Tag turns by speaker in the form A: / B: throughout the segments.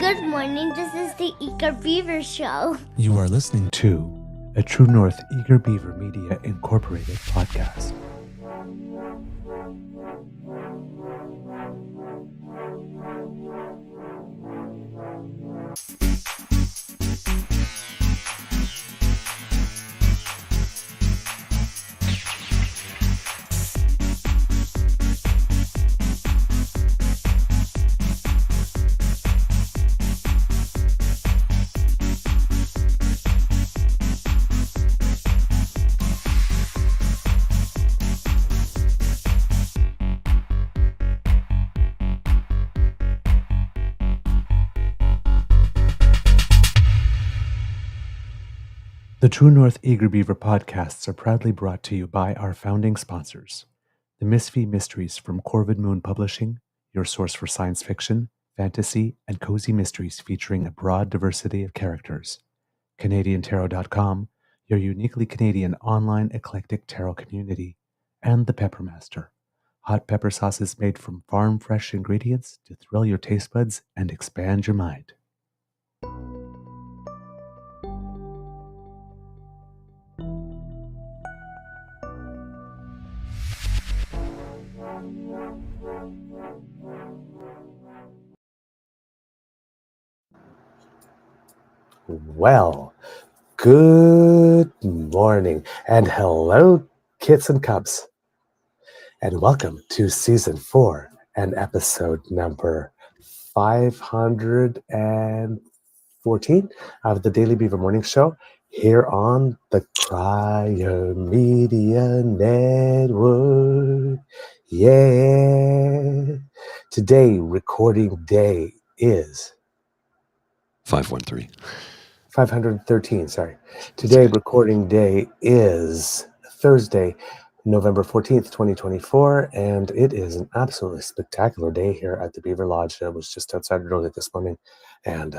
A: Good morning, this is the Eager Beaver Show.
B: You are listening to a True North Eager Beaver Media Incorporated podcast. The True North Eager Beaver podcasts are proudly brought to you by our founding sponsors, the Misfit Mysteries from Corvid Moon Publishing, your source for science fiction, fantasy, and cozy mysteries featuring a broad diversity of characters, CanadianTarot.com, your uniquely Canadian online eclectic tarot community, and the Peppermaster, hot pepper sauces made from farm-fresh ingredients to thrill your taste buds and expand your mind. Well, good morning and hello, kits and cubs, and welcome to season 4 and episode number 514 of the Daily Beaver Morning Show here on the Crier Media Network. Yeah. Today, recording day is 513, sorry. Today, recording day is Thursday, November 14th, 2024, and it is an absolutely spectacular day here at the Beaver Lodge. I was just outside early this morning, and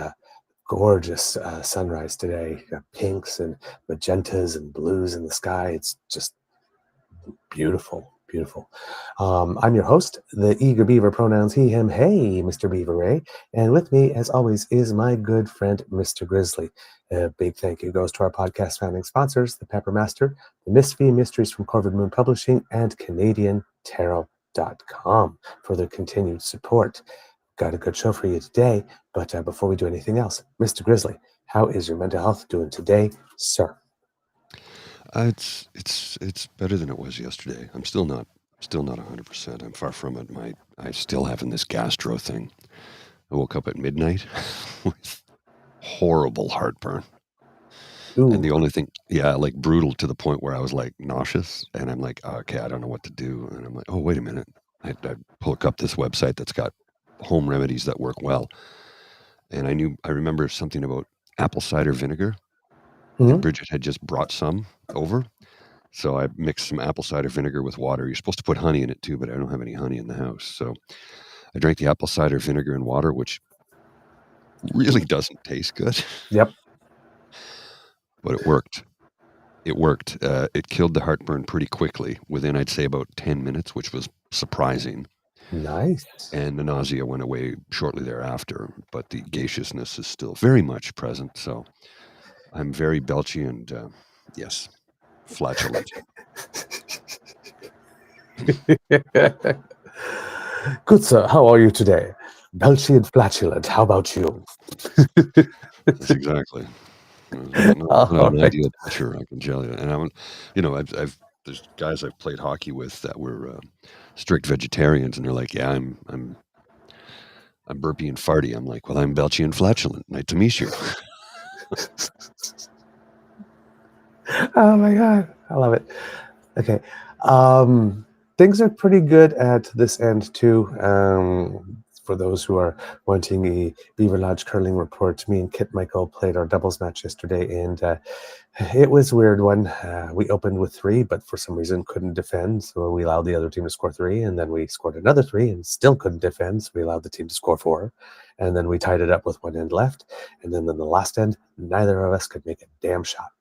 B: gorgeous sunrise today. You got pinks and magentas and blues in the sky. It's just beautiful, beautiful. I'm your host, the Eager Beaver, pronouns he, him, hey, Mr. Beaver Ray. And with me, as always, is my good friend, Mr. Grizzly. A big thank you goes to our podcast founding sponsors, the Peppermaster, the Misfit Mysteries from Corvid Moon Publishing, and CanadianTarot.com for their continued support. Got a good show for you today, but before we do anything else, Mr. Grizzly, how is your mental health doing today, sir?
C: It's better than it was yesterday. I'm still not 100%. I'm far from it. I still having this gastro thing. I woke up at midnight with horrible heartburn.
B: Ooh.
C: And the only thing, like brutal to the point where I was like nauseous, and I'm like, okay, I don't know what to do. And I'm like, oh, wait a minute. I look up this website that's got home remedies that work well. And I remember something about apple cider vinegar.
B: Mm-hmm.
C: And Bridget had just brought some over. So I mixed some apple cider vinegar with water. You're supposed to put honey in it too, but I don't have any honey in the house. So I drank the apple cider vinegar and water, which really doesn't taste good.
B: Yep.
C: But it worked. It killed the heartburn pretty quickly, within, I'd say, about 10 minutes, which was surprising.
B: Nice.
C: And the nausea went away shortly thereafter, but the gaseousness is still very much present. So I'm very belchy and, yes, flatulent.
B: Good sir, how are you today? Belchy and flatulent. How about you?
C: That's exactly. Not an ideal picture, I can tell you. And I've there's guys I've played hockey with that were strict vegetarians, and they're like, yeah, I'm burpy and farty. I'm like, well, I'm belchy and flatulent. Nice to meet you.
B: Oh my God, I love it. Okay. Things are pretty good at this end too. For those who are wanting a Beaver Lodge curling report, me and Kit Michael played our doubles match yesterday, and it was a weird one. We opened with 3, but for some reason couldn't defend, so we allowed the other team to score 3, and then we scored another 3 and still couldn't defend, so we allowed the team to score 4, and then we tied it up with one end left, and then in the last end, neither of us could make a damn shot.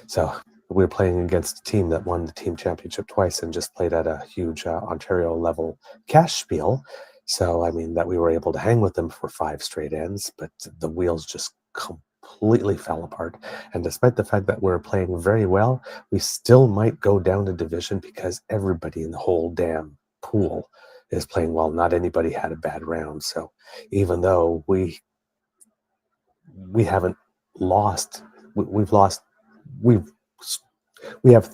B: So we were playing against a team that won the team championship twice and just played at a huge Ontario level cash spiel. So, I mean, that we were able to hang with them for 5 straight ends, but the wheels just completely fell apart. And despite the fact that we're playing very well, we still might go down a division because everybody in the whole damn pool is playing well. Not anybody had a bad round. So even though we haven't lost, we've lost, we have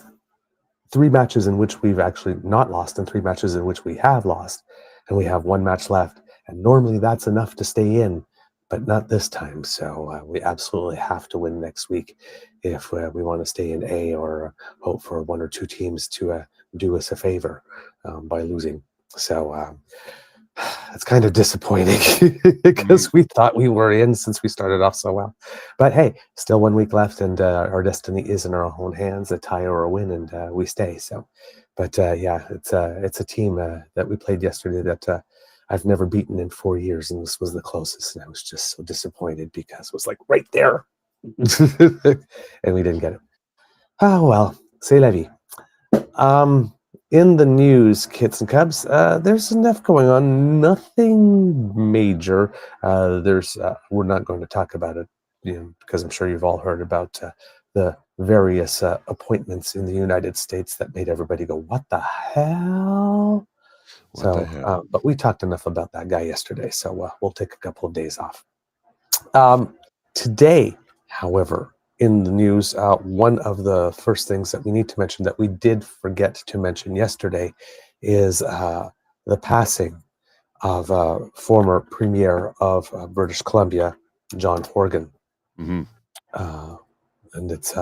B: 3 matches in which we've actually not lost and 3 matches in which we have lost, and we have 1 match left. And normally that's enough to stay in, but not this time. So we absolutely have to win next week if we want to stay in A, or hope for 1 or 2 teams to do us a favor by losing. So it's kind of disappointing because we thought we were in since we started off so well. But hey, still 1 week left, and our destiny is in our own hands, a tie or a win, and we stay. So, but yeah, it's a team that we played yesterday that I've never beaten in 4 years, and this was the closest, and I was just so disappointed because it was like right there, and we didn't get it. Oh well, c'est la vie. In the news, Kits and Cubs, there's enough going on. Nothing major. We're not going to talk about it, because I'm sure you've all heard about the various appointments in the United States that made everybody go, "What the hell?" But we talked enough about that guy yesterday, so we'll take a couple of days off. Today, however, in the news, one of the first things that we need to mention that we did forget to mention yesterday is the passing of former Premier of British Columbia, John Horgan.
C: Mm-hmm.
B: And it's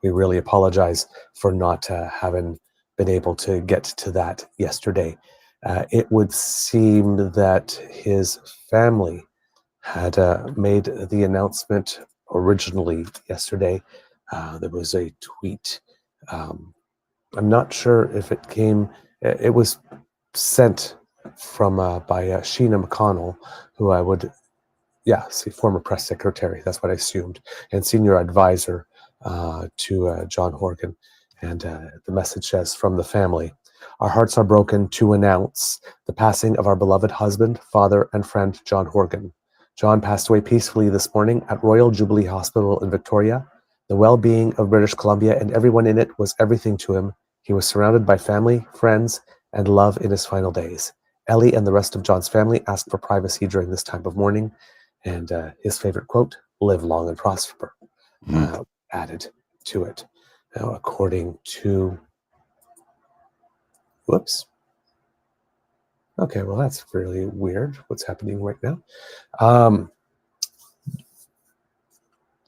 B: we really apologize for not having been able to get to that yesterday. It would seem that his family had made the announcement originally yesterday. There was a tweet. I'm not sure if it came. It was sent from by Sheena McConnell, who I would, see, former press secretary. That's what I assumed, and senior advisor to John Horgan. And the message says, "From the family, our hearts are broken to announce the passing of our beloved husband, father, and friend, John Horgan. John passed away peacefully this morning at Royal Jubilee Hospital in Victoria. The well-being of British Columbia and everyone in it was everything to him. He was surrounded by family, friends, and love in his final days. Ellie and the rest of John's family asked for privacy during this time of mourning." And his favorite quote, "Live long and prosper," added to it. Now, according to... Whoops. Okay, well, that's really weird what's happening right now.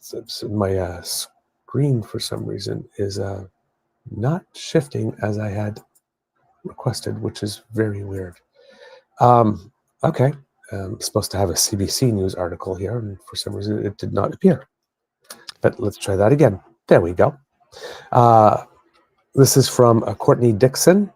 B: So my screen, for some reason, is not shifting as I had requested, which is very weird. Okay, I'm supposed to have a CBC News article here, and for some reason it did not appear. But let's try that again. There we go. This is from Courtney Dixon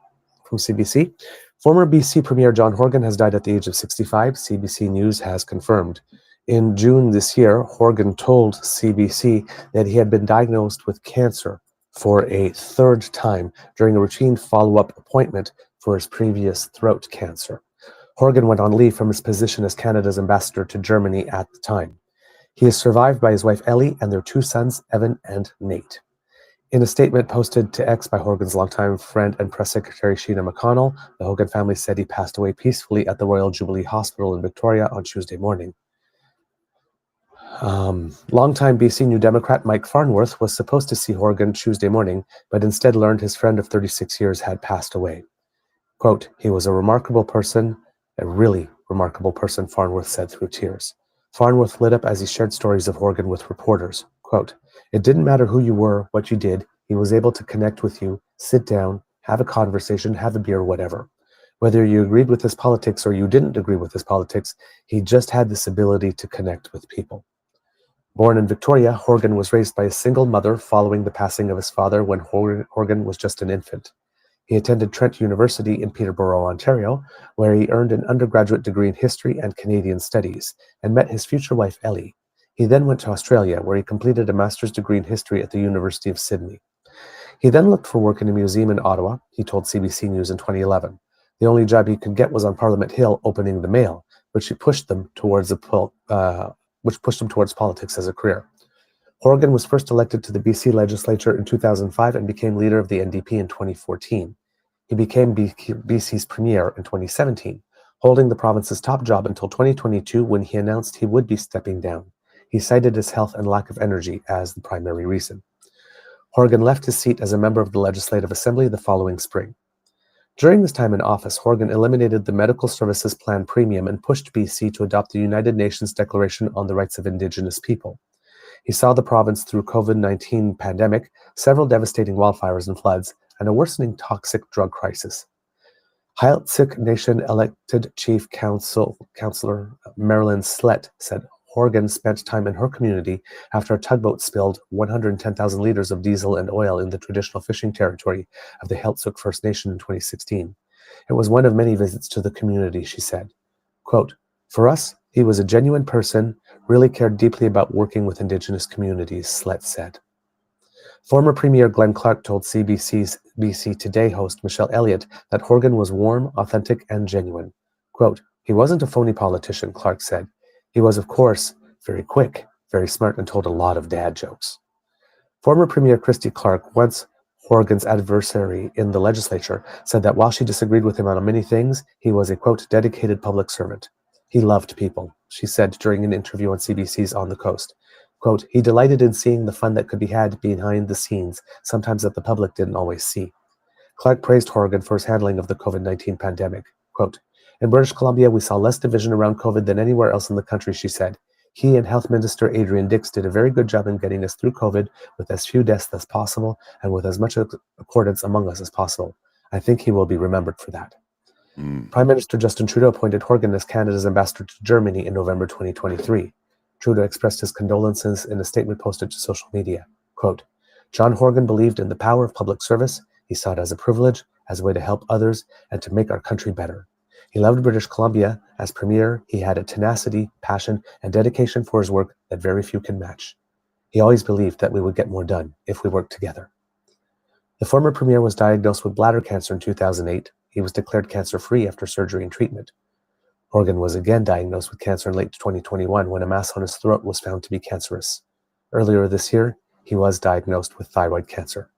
B: from CBC. Former BC Premier John Horgan has died at the age of 65, CBC News has confirmed. In June this year, Horgan told CBC that he had been diagnosed with cancer for a 3rd time during a routine follow-up appointment for his previous throat cancer. Horgan went on leave from his position as Canada's ambassador to Germany at the time. He is survived by his wife Ellie and their 2 sons, Evan and Nate. In a statement posted to X by Horgan's longtime friend and press secretary Sheena McConnell, the Horgan family said he passed away peacefully at the Royal Jubilee Hospital in Victoria on Tuesday morning. Longtime BC New Democrat Mike Farnworth was supposed to see Horgan Tuesday morning, but instead learned his friend of 36 years had passed away. Quote, "He was a remarkable person, a really remarkable person," Farnworth said through tears. Farnworth lit up as he shared stories of Horgan with reporters. Quote, "It didn't matter who you were, what you did. He was able to connect with you, sit down, have a conversation, have a beer, whatever. Whether you agreed with his politics or you didn't agree with his politics, he just had this ability to connect with people." Born in Victoria, Horgan was raised by a single mother following the passing of his father when Horgan was just an infant. He attended Trent University in Peterborough, Ontario, where he earned an undergraduate degree in history and Canadian studies, and met his future wife, Ellie. He then went to Australia, where he completed a master's degree in history at the University of Sydney. He then looked for work in a museum in Ottawa, he told CBC News in 2011. The only job he could get was on Parliament Hill opening the mail, which pushed him towards politics as a career. Horgan was first elected to the BC legislature in 2005 and became leader of the NDP in 2014. He became BC's premier in 2017, holding the province's top job until 2022 when he announced he would be stepping down. He cited his health and lack of energy as the primary reason. Horgan left his seat as a member of the Legislative Assembly the following spring. During his time in office, Horgan eliminated the Medical Services Plan Premium and pushed BC to adopt the United Nations Declaration on the Rights of Indigenous People. He saw the province through COVID-19 pandemic, several devastating wildfires and floods, and a worsening toxic drug crisis. Heiltsuk Nation elected Chief Councillor Marilyn Slett said Horgan spent time in her community after a tugboat spilled 110,000 liters of diesel and oil in the traditional fishing territory of the Heiltsuk First Nation in 2016. It was one of many visits to the community, she said. Quote, "For us, he was a genuine person, really cared deeply about working with Indigenous communities," Slett said. Former Premier Glenn Clark told CBC's BC Today host Michelle Elliott that Horgan was warm, authentic, and genuine. Quote, "He wasn't a phony politician," Clark said. "He was, of course, very quick, very smart, and told a lot of dad jokes." Former Premier Christy Clark, once Horgan's adversary in the legislature, said that while she disagreed with him on many things, he was a, quote, "dedicated public servant." He loved people, she said during an interview on CBC's On the Coast. Quote, "He delighted in seeing the fun that could be had behind the scenes, sometimes that the public didn't always see." Clark praised Horgan for his handling of the COVID-19 pandemic. Quote, "In British Columbia, we saw less division around COVID than anywhere else in the country," she said. "He and Health Minister Adrian Dix did a very good job in getting us through COVID with as few deaths as possible and with as much accordance among us as possible. I think he will be remembered for that." Prime Minister Justin Trudeau appointed Horgan as Canada's ambassador to Germany in November 2023. Trudeau expressed his condolences in a statement posted to social media. Quote, "John Horgan believed in the power of public service. He saw it as a privilege, as a way to help others, and to make our country better. He loved British Columbia. As Premier, he had a tenacity, passion, and dedication for his work that very few can match. He always believed that we would get more done if we worked together." The former Premier was diagnosed with bladder cancer in 2008. He was declared cancer-free after surgery and treatment. Horgan was again diagnosed with cancer in late 2021 when a mass on his throat was found to be cancerous. Earlier this year, he was diagnosed with thyroid cancer.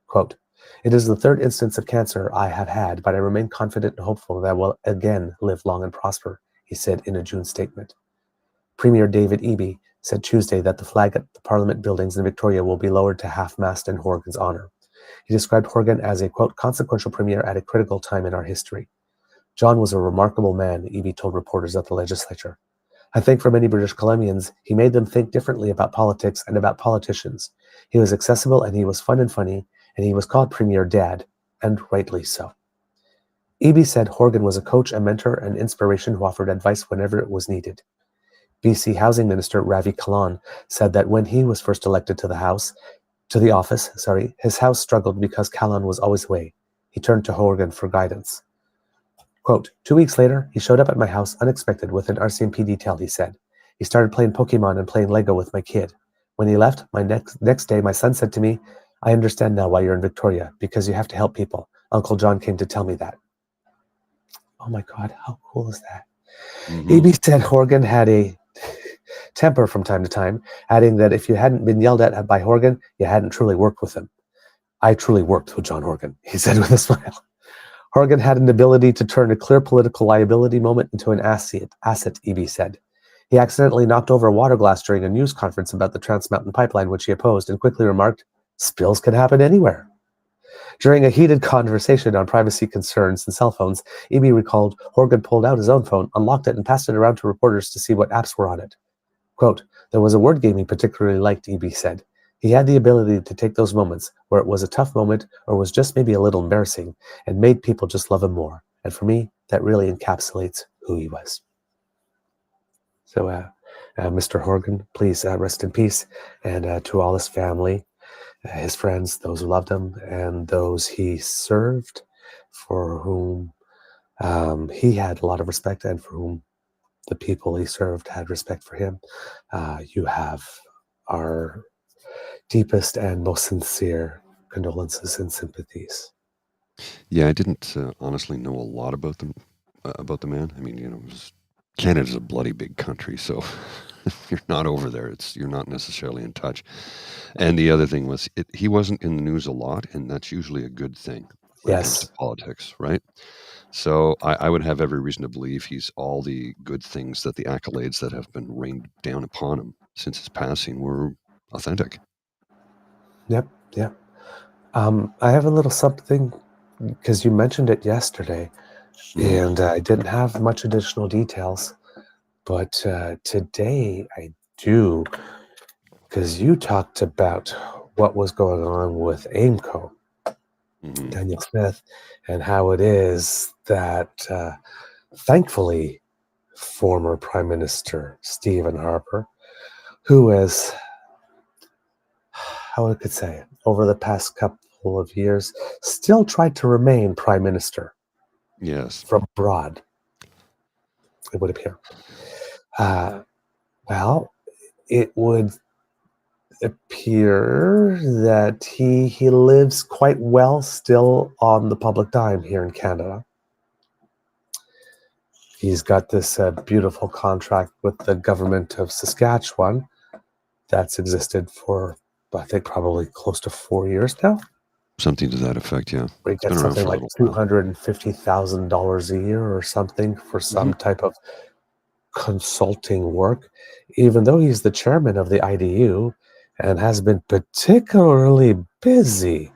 B: Quote, "It is the third instance of cancer I have had, but I remain confident and hopeful that I will again live long and prosper," he said in a June statement. Premier David Eby said Tuesday that the flag at the Parliament buildings in Victoria will be lowered to half-mast in Horgan's honor. He described Horgan as a, quote, "consequential premier at a critical time in our history." "John was a remarkable man," Eby told reporters at the legislature. "I think for many British Columbians, he made them think differently about politics and about politicians. He was accessible and he was fun and funny, and he was called Premier Dad, and rightly so." Eby said Horgan was a coach, a mentor, and inspiration who offered advice whenever it was needed. BC Housing Minister Ravi Kahlon said that when he was first elected to the office, his house struggled because Kahlon was always away. He turned to Horgan for guidance. Quote, "2 weeks later, he showed up at my house unexpected with an RCMP detail," he said. "He started playing Pokemon and playing Lego with my kid. When he left, next day, my son said to me, 'I understand now why you're in Victoria, because you have to help people. Uncle John came to tell me that.'" Oh my God, how cool is that? Eby said Horgan had a temper from time to time, adding that if you hadn't been yelled at by Horgan, you hadn't truly worked with him. "I truly worked with John Horgan," he said with a smile. Horgan had an ability to turn a clear political liability moment into an asset, Eby said. He accidentally knocked over a water glass during a news conference about the Trans Mountain Pipeline, which he opposed, and quickly remarked, "Spills can happen anywhere." During a heated conversation on privacy concerns and cell phones, Eby recalled Horgan pulled out his own phone, unlocked it, and passed it around to reporters to see what apps were on it. Quote, "There was a word game he particularly liked," Eby said. "He had the ability to take those moments where it was a tough moment or was just maybe a little embarrassing and made people just love him more. And for me, that really encapsulates who he was." So, Mr. Horgan, please rest in peace. And to all his family, his friends, those who loved him, and those he served, for whom he had a lot of respect and for whom the people he served had respect for him, you have our deepest and most sincere condolences and sympathies.
C: Yeah, I didn't honestly know a lot about them about the man. I mean, Canada's a bloody big country, so if you're not over there, you're not necessarily in touch. And the other thing was, he wasn't in the news a lot, and that's usually a good thing when it comes to
B: Yes.
C: politics, right? So I would have every reason to believe he's all the good things, that the accolades that have been rained down upon him since his passing were authentic.
B: Yep. Yep. I have a little something because you mentioned it yesterday,
C: Mhm.
B: and I didn't have much additional details, but today I do, because you talked about what was going on with Aimco,
C: Mhm.
B: Daniel Smith, and how it is that thankfully former Prime Minister Stephen Harper, who has, how I could say, over the past couple of years, still tried to remain Prime Minister
C: Yes.
B: from abroad, it would appear. Well, it would appear that he lives quite well still on the public dime here in Canada. He's got this beautiful contract with the government of Saskatchewan that's existed for, I think, probably close to 4 years now.
C: Something to that effect, yeah.
B: Where he
C: It's been
B: gets
C: around
B: something
C: for a
B: like
C: little while.
B: $250,000 a year or something for
C: Mhm.
B: some type of consulting work, even though he's the chairman of the IDU and has been particularly busy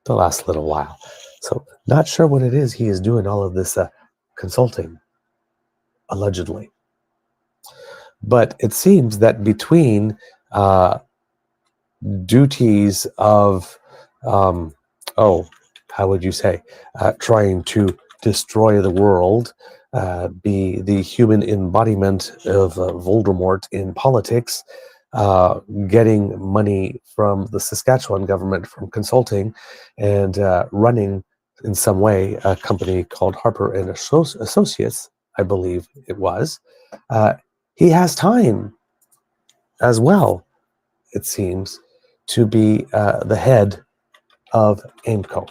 B: the last little while. So, not sure what it is he is doing all of this consulting, allegedly. But it seems that between uh, duties of, oh, how would you say, trying to destroy the world, be the human embodiment of Voldemort in politics, getting money from the Saskatchewan government from consulting, and running in some way a company called Harper and Associates, I believe it was. Uh, he has time as well, it seems, to be the head of Aimco.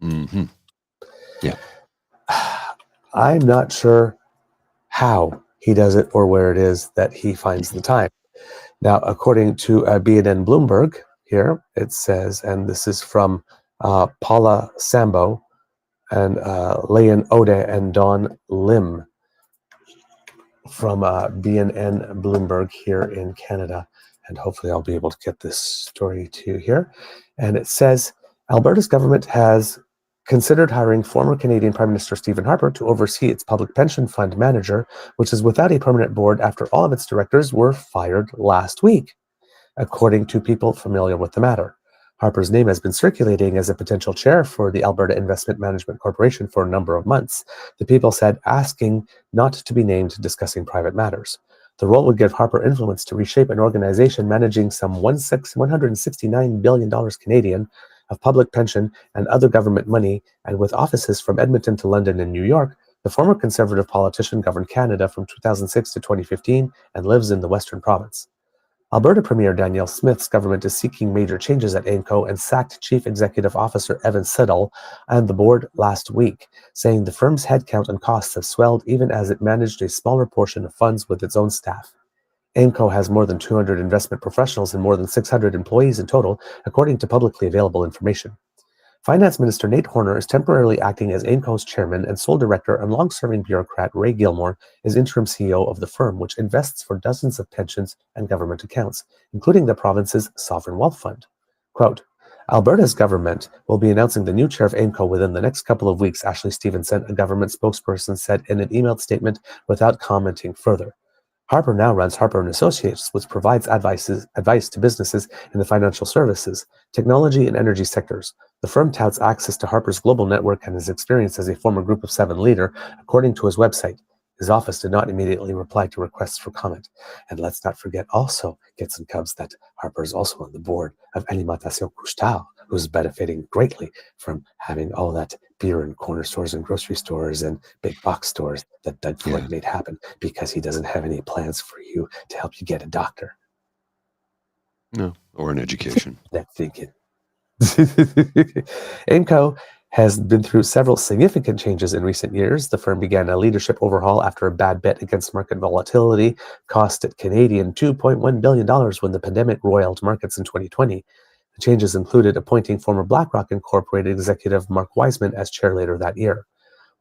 C: Mhm. Yeah.
B: I'm not sure how he does it or where it is that he finds the time. Now, according to BNN Bloomberg here, it says, and this is from Paula Sambo and Leon Ode and Don Lim from BNN Bloomberg here in Canada. And hopefully I'll be able to get this story to you here. And it says, Alberta's government has considered hiring former Canadian Prime Minister Stephen Harper to oversee its public pension fund manager, which is without a permanent board after all of its directors were fired last week, according to people familiar with the matter. Harper's name has been circulating as a potential chair for the Alberta Investment Management Corporation for a number of months, the people said, asking not to be named discussing private matters. The role would give Harper influence to reshape an organization managing some $169 billion Canadian of public pension and other government money, and with offices from Edmonton to London and New York. The former Conservative politician governed Canada from 2006 to 2015 and lives in the Western Province. Alberta Premier Danielle Smith's government is seeking major changes at Aimco and sacked Chief Executive Officer Evan Siddall and the board last week, saying the firm's headcount and costs have swelled even as it managed a smaller portion of funds with its own staff. Aimco has more than 200 investment professionals and more than 600 employees in total, according to publicly available information. Finance Minister Nate Horner is temporarily acting as Aimco's chairman, and sole director and long-serving bureaucrat Ray Gilmore is interim CEO of the firm, which invests for dozens of pensions and government accounts, including the province's Sovereign Wealth Fund. Quote, Alberta's government will be announcing the new chair of Aimco within the next couple of weeks, Ashley Stevenson, a government spokesperson, said in an emailed statement without commenting further. Harper now runs Harper and Associates, which provides advice to businesses in the financial services, technology, and energy sectors. The firm touts access to Harper's global network and his experience as a former Group of Seven leader, according to his website. His office did not immediately reply to requests for comment. And let's not forget also, Kits and Cubs, that Harper is also on the board of Alimentation Couche-Tard, who's benefiting greatly from having all that beer in corner stores and grocery stores and big box stores that Doug Ford made happen, because he doesn't have any plans for you to help you get a doctor.
C: No, or an education.
B: That thinking. Aimco has been through several significant changes in recent years. The firm began a leadership overhaul after a bad bet against market volatility cost it Canadian $2.1 billion when the pandemic roiled markets in 2020. The changes included appointing former BlackRock Incorporated executive Mark Wiseman as chair later that year.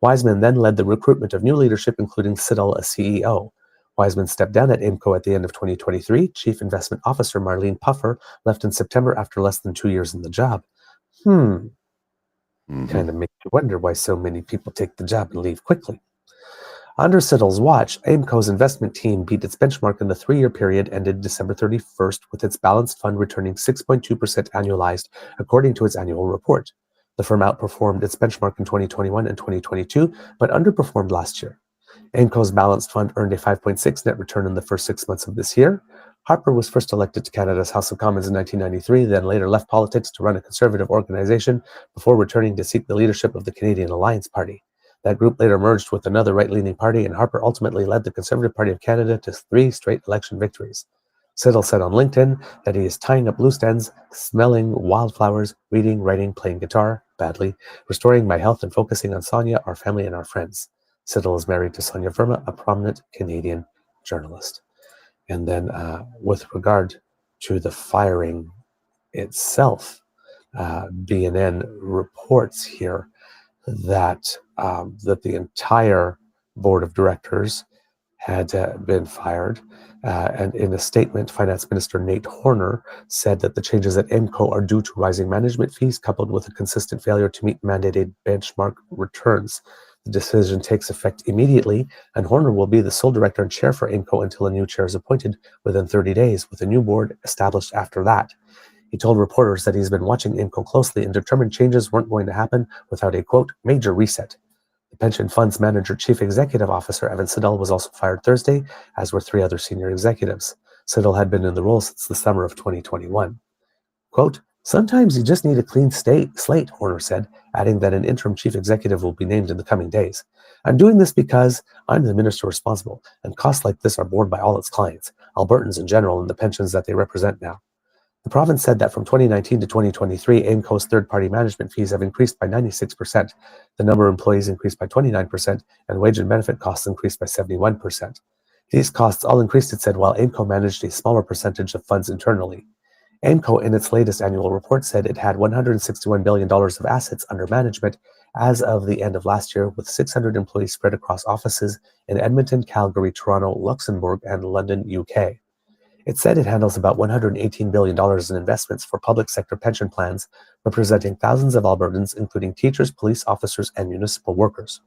B: Wiseman then led the recruitment of new leadership, including Siddle as CEO. Wiseman stepped down at Aimco at the end of 2023. Chief Investment Officer Marlene Puffer left in September after less than 2 years in the job. Kind of makes you wonder why so many people take the job and leave quickly. Under Siddle's watch, Aimco's investment team beat its benchmark in the 3-year period ended December 31st, with its balanced fund returning 6.2% annualized, according to its annual report. The firm outperformed its benchmark in 2021 and 2022, but underperformed last year. Aimco's balanced fund earned a 5.6 net return in the first 6 months of this year. Harper was first elected to Canada's House of Commons in 1993, then later left politics to run a conservative organization before returning to seek the leadership of the Canadian Alliance Party. That group later merged with another right-leaning party, and Harper ultimately led the Conservative Party of Canada to 3 straight election victories. Siddle said on LinkedIn that he is tying up loose ends, smelling wildflowers, reading, writing, playing guitar, badly, restoring my health and focusing on Sonia, our family, and our friends. Siddle is married to Sonia Verma, a prominent Canadian journalist. And then with regard to the firing itself, BNN reports here that the entire board of directors had been fired. And in a statement, Finance Minister Nate Horner said that the changes at Aimco are due to rising management fees coupled with a consistent failure to meet mandated benchmark returns. The decision takes effect immediately, and Horner will be the sole director and chair for Aimco until a new chair is appointed within 30 days, with a new board established after that. He told reporters that he's been watching Aimco closely and determined changes weren't going to happen without a, quote, major reset. The pension fund's manager chief executive officer, Evan Siddle, was also fired Thursday, as were 3 other senior executives. Siddle had been in the role since the summer of 2021. Quote, sometimes you just need a clean slate, Horner said, adding that an interim chief executive will be named in the coming days. I'm doing this because I'm the minister responsible, and costs like this are borne by all its clients, Albertans in general, and the pensions that they represent now. The province said that from 2019 to 2023, Aimco's third-party management fees have increased by 96%. The number of employees increased by 29%, and wage and benefit costs increased by 71%. These costs all increased, it said, while Aimco managed a smaller percentage of funds internally. Aimco, in its latest annual report, said it had $161 billion of assets under management as of the end of last year, with 600 employees spread across offices in Edmonton, Calgary, Toronto, Luxembourg, and London, UK. It said it handles about $118 billion in investments for public sector pension plans, representing thousands of Albertans, including teachers, police officers, and municipal workers.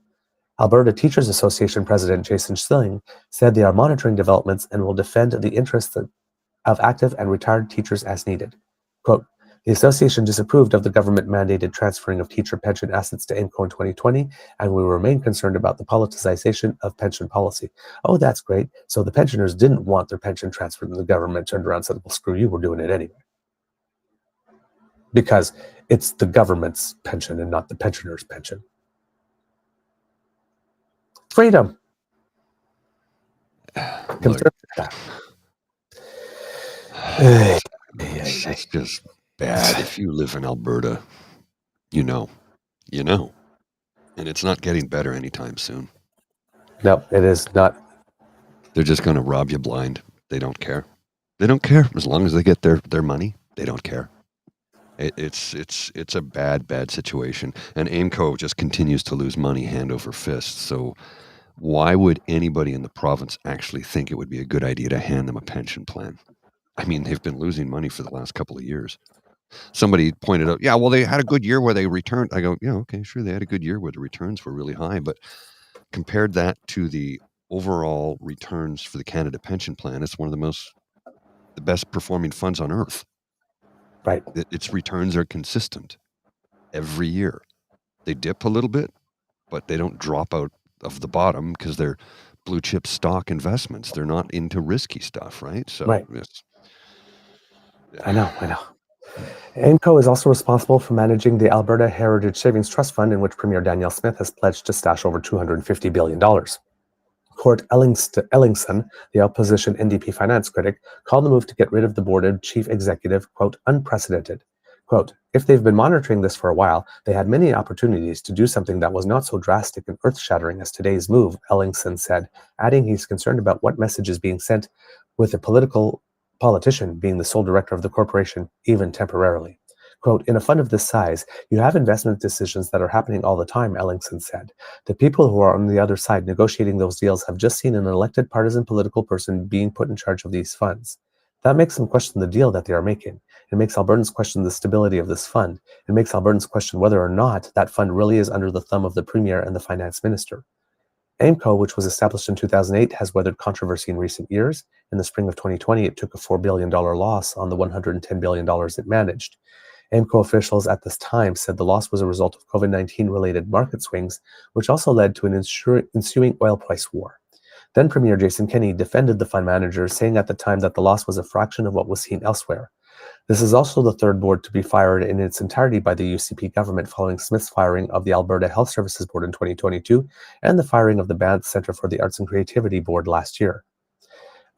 B: Alberta Teachers Association President Jason Stilling said they are monitoring developments and will defend the interests of active and retired teachers as needed. Quote, the association disapproved of the government-mandated transferring of teacher pension assets to Aimco in 2020, and we remain concerned about the politicization of pension policy. Oh, that's great. So the pensioners didn't want their pension transferred, and the government turned around and said, well, screw you, we're doing it anyway. Because it's the government's pension and not the pensioner's pension. Freedom.
C: It's just bad. If you live in Alberta, you know, and it's not getting better anytime soon.
B: No, it is not.
C: They're just going to rob you blind. They don't care. They don't care as long as they get their money. They don't care. It's a bad situation, and Aimco just continues to lose money hand over fist. So why would anybody in the province actually think it would be a good idea to hand them a pension plan? I mean, they've been losing money for the last couple of years. Somebody pointed out, yeah, well, they had a good year where they returned. I go, yeah, okay, sure, they had a good year where the returns were really high, but compared that to the overall returns for the Canada Pension Plan, it's one of the best performing funds on earth.
B: Right.
C: Its returns are consistent every year. They dip a little bit, but they don't drop out of the bottom because they're blue chip stock investments. They're not into risky stuff, right? So
B: right. I know. Aimco is also responsible for managing the Alberta Heritage Savings Trust Fund, in which Premier Danielle Smith has pledged to stash over $250 billion. Court Ellingson, the opposition NDP finance critic, called the move to get rid of the board chief executive, quote, unprecedented. Quote, if they've been monitoring this for a while, they had many opportunities to do something that was not so drastic and earth-shattering as today's move, Ellingson said, adding he's concerned about what message is being sent with a politician being the sole director of the corporation, even temporarily. Quote, in a fund of this size, you have investment decisions that are happening all the time, Ellingson said. The people who are on the other side negotiating those deals have just seen an elected partisan political person being put in charge of these funds. That makes them question the deal that they are making. It makes Albertans question the stability of this fund. It makes Albertans question whether or not that fund really is under the thumb of the Premier and the Finance Minister. Aimco, which was established in 2008, has weathered controversy in recent years. In the spring of 2020, it took a $4 billion loss on the $110 billion it managed. Aimco officials at this time said the loss was a result of COVID-19 related market swings, which also led to an ensuing oil price war. Then Premier Jason Kenney defended the fund manager, saying at the time that the loss was a fraction of what was seen elsewhere. This is also the third board to be fired in its entirety by the UCP government following Smith's firing of the Alberta Health Services Board in 2022 and the firing of the Banff Centre for the Arts and Creativity Board last year.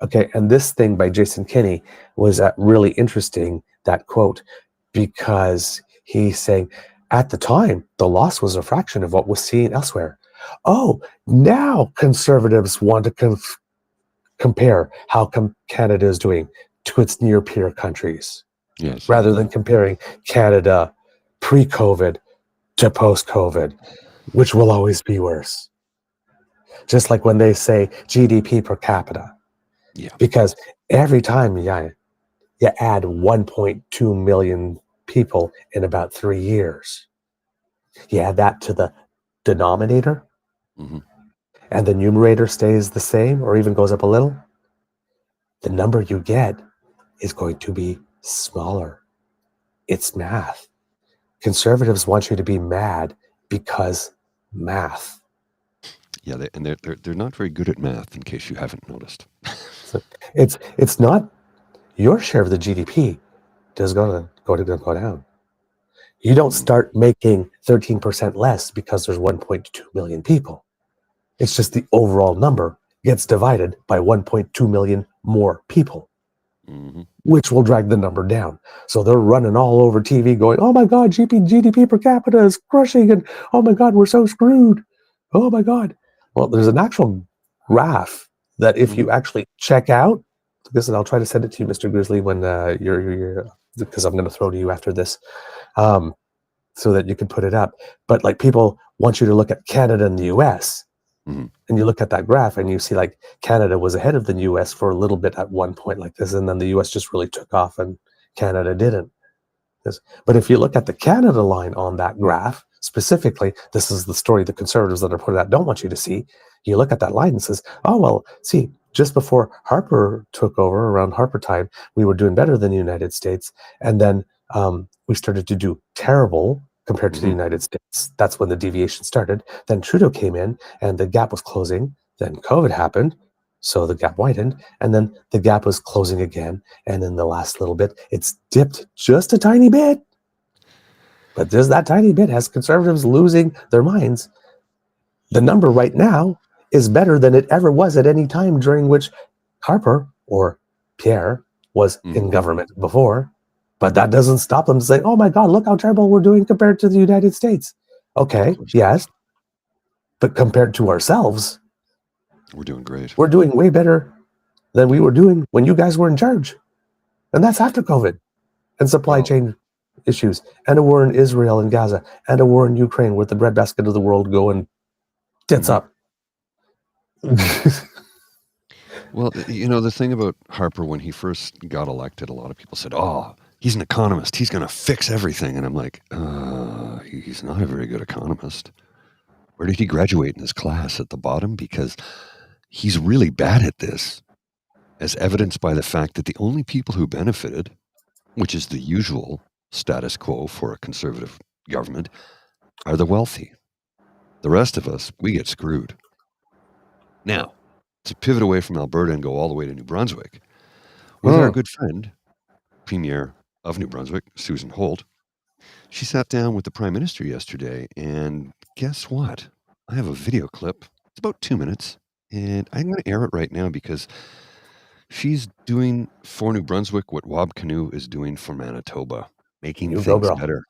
B: Okay, and this thing by Jason Kenney was really interesting, that quote, because he's saying, at the time, the loss was a fraction of what was seen elsewhere. Oh, now conservatives want to compare how Canada is doing to its near peer countries.
C: Yes.
B: Rather than comparing Canada pre-COVID to post-COVID, which will always be worse. Just like when they say GDP per capita.
C: Yeah.
B: Because every time you add 1.2 million people in about 3 years, you add that to the denominator, and the numerator stays the same or even goes up a little, the number you get is going to be smaller. It's math. Conservatives want you to be mad because math.
C: Yeah, they're not very good at math, in case you haven't noticed.
B: So it's not your share of the GDP is going to go down. You don't start making 13% less because there's 1.2 million people. It's just the overall number gets divided by 1.2 million more people, which will drag the number down. So they're running all over TV going, oh my God, GDP per capita is crushing, and oh my God, we're so screwed. Oh my God. Well, there's an actual graph that if you actually check out, because I'll try to send it to you, Mr. Grizzly, when you're because I'm going to throw to you after this, so that you can put it up. But like, people want you to look at Canada and the US, and you look at that graph and you see like Canada was ahead of the US for a little bit at one point like this, and then the US just really took off and Canada didn't. But if you look at the Canada line on that graph, specifically, this is the story the conservatives that are putting out don't want you to see. You look at that line and says, oh, well, see, just before Harper took over, around Harper time, we were doing better than the United States. And then we started to do terrible compared to the United States. That's when the deviation started. Then Trudeau came in and the gap was closing. Then COVID happened. So the gap widened, and then the gap was closing again. And in the last little bit, it's dipped just a tiny bit. But just that tiny bit has conservatives losing their minds. The number right now is better than it ever was at any time during which Harper or Pierre was in government before. But that doesn't stop them saying, oh my God, look how terrible we're doing compared to the United States. Okay, yes. But compared to ourselves,
C: we're doing great.
B: We're doing way better than we were doing when you guys were in charge. And that's after COVID and supply chain issues and a war in Israel and Gaza and a war in Ukraine with the breadbasket of the world going tits up.
C: Well, you know, the thing about Harper, when he first got elected, a lot of people said, oh, he's an economist. He's going to fix everything. And I'm like, he's not a very good economist. Where did he graduate in his class? At the bottom? Because he's really bad at this, as evidenced by the fact that the only people who benefited, which is the usual status quo for a conservative government, are the wealthy. The rest of us, we get screwed. Now, to pivot away from Alberta and go all the way to New Brunswick, with our good friend, Premier of New Brunswick, Susan Holt, she sat down with the Prime Minister yesterday, and guess what? I have a video clip. It's about 2 minutes, and I'm going to air it right now because she's doing for New Brunswick what Wab Canoe is doing for Manitoba. making
B: You go,
C: things
B: girl.
C: better.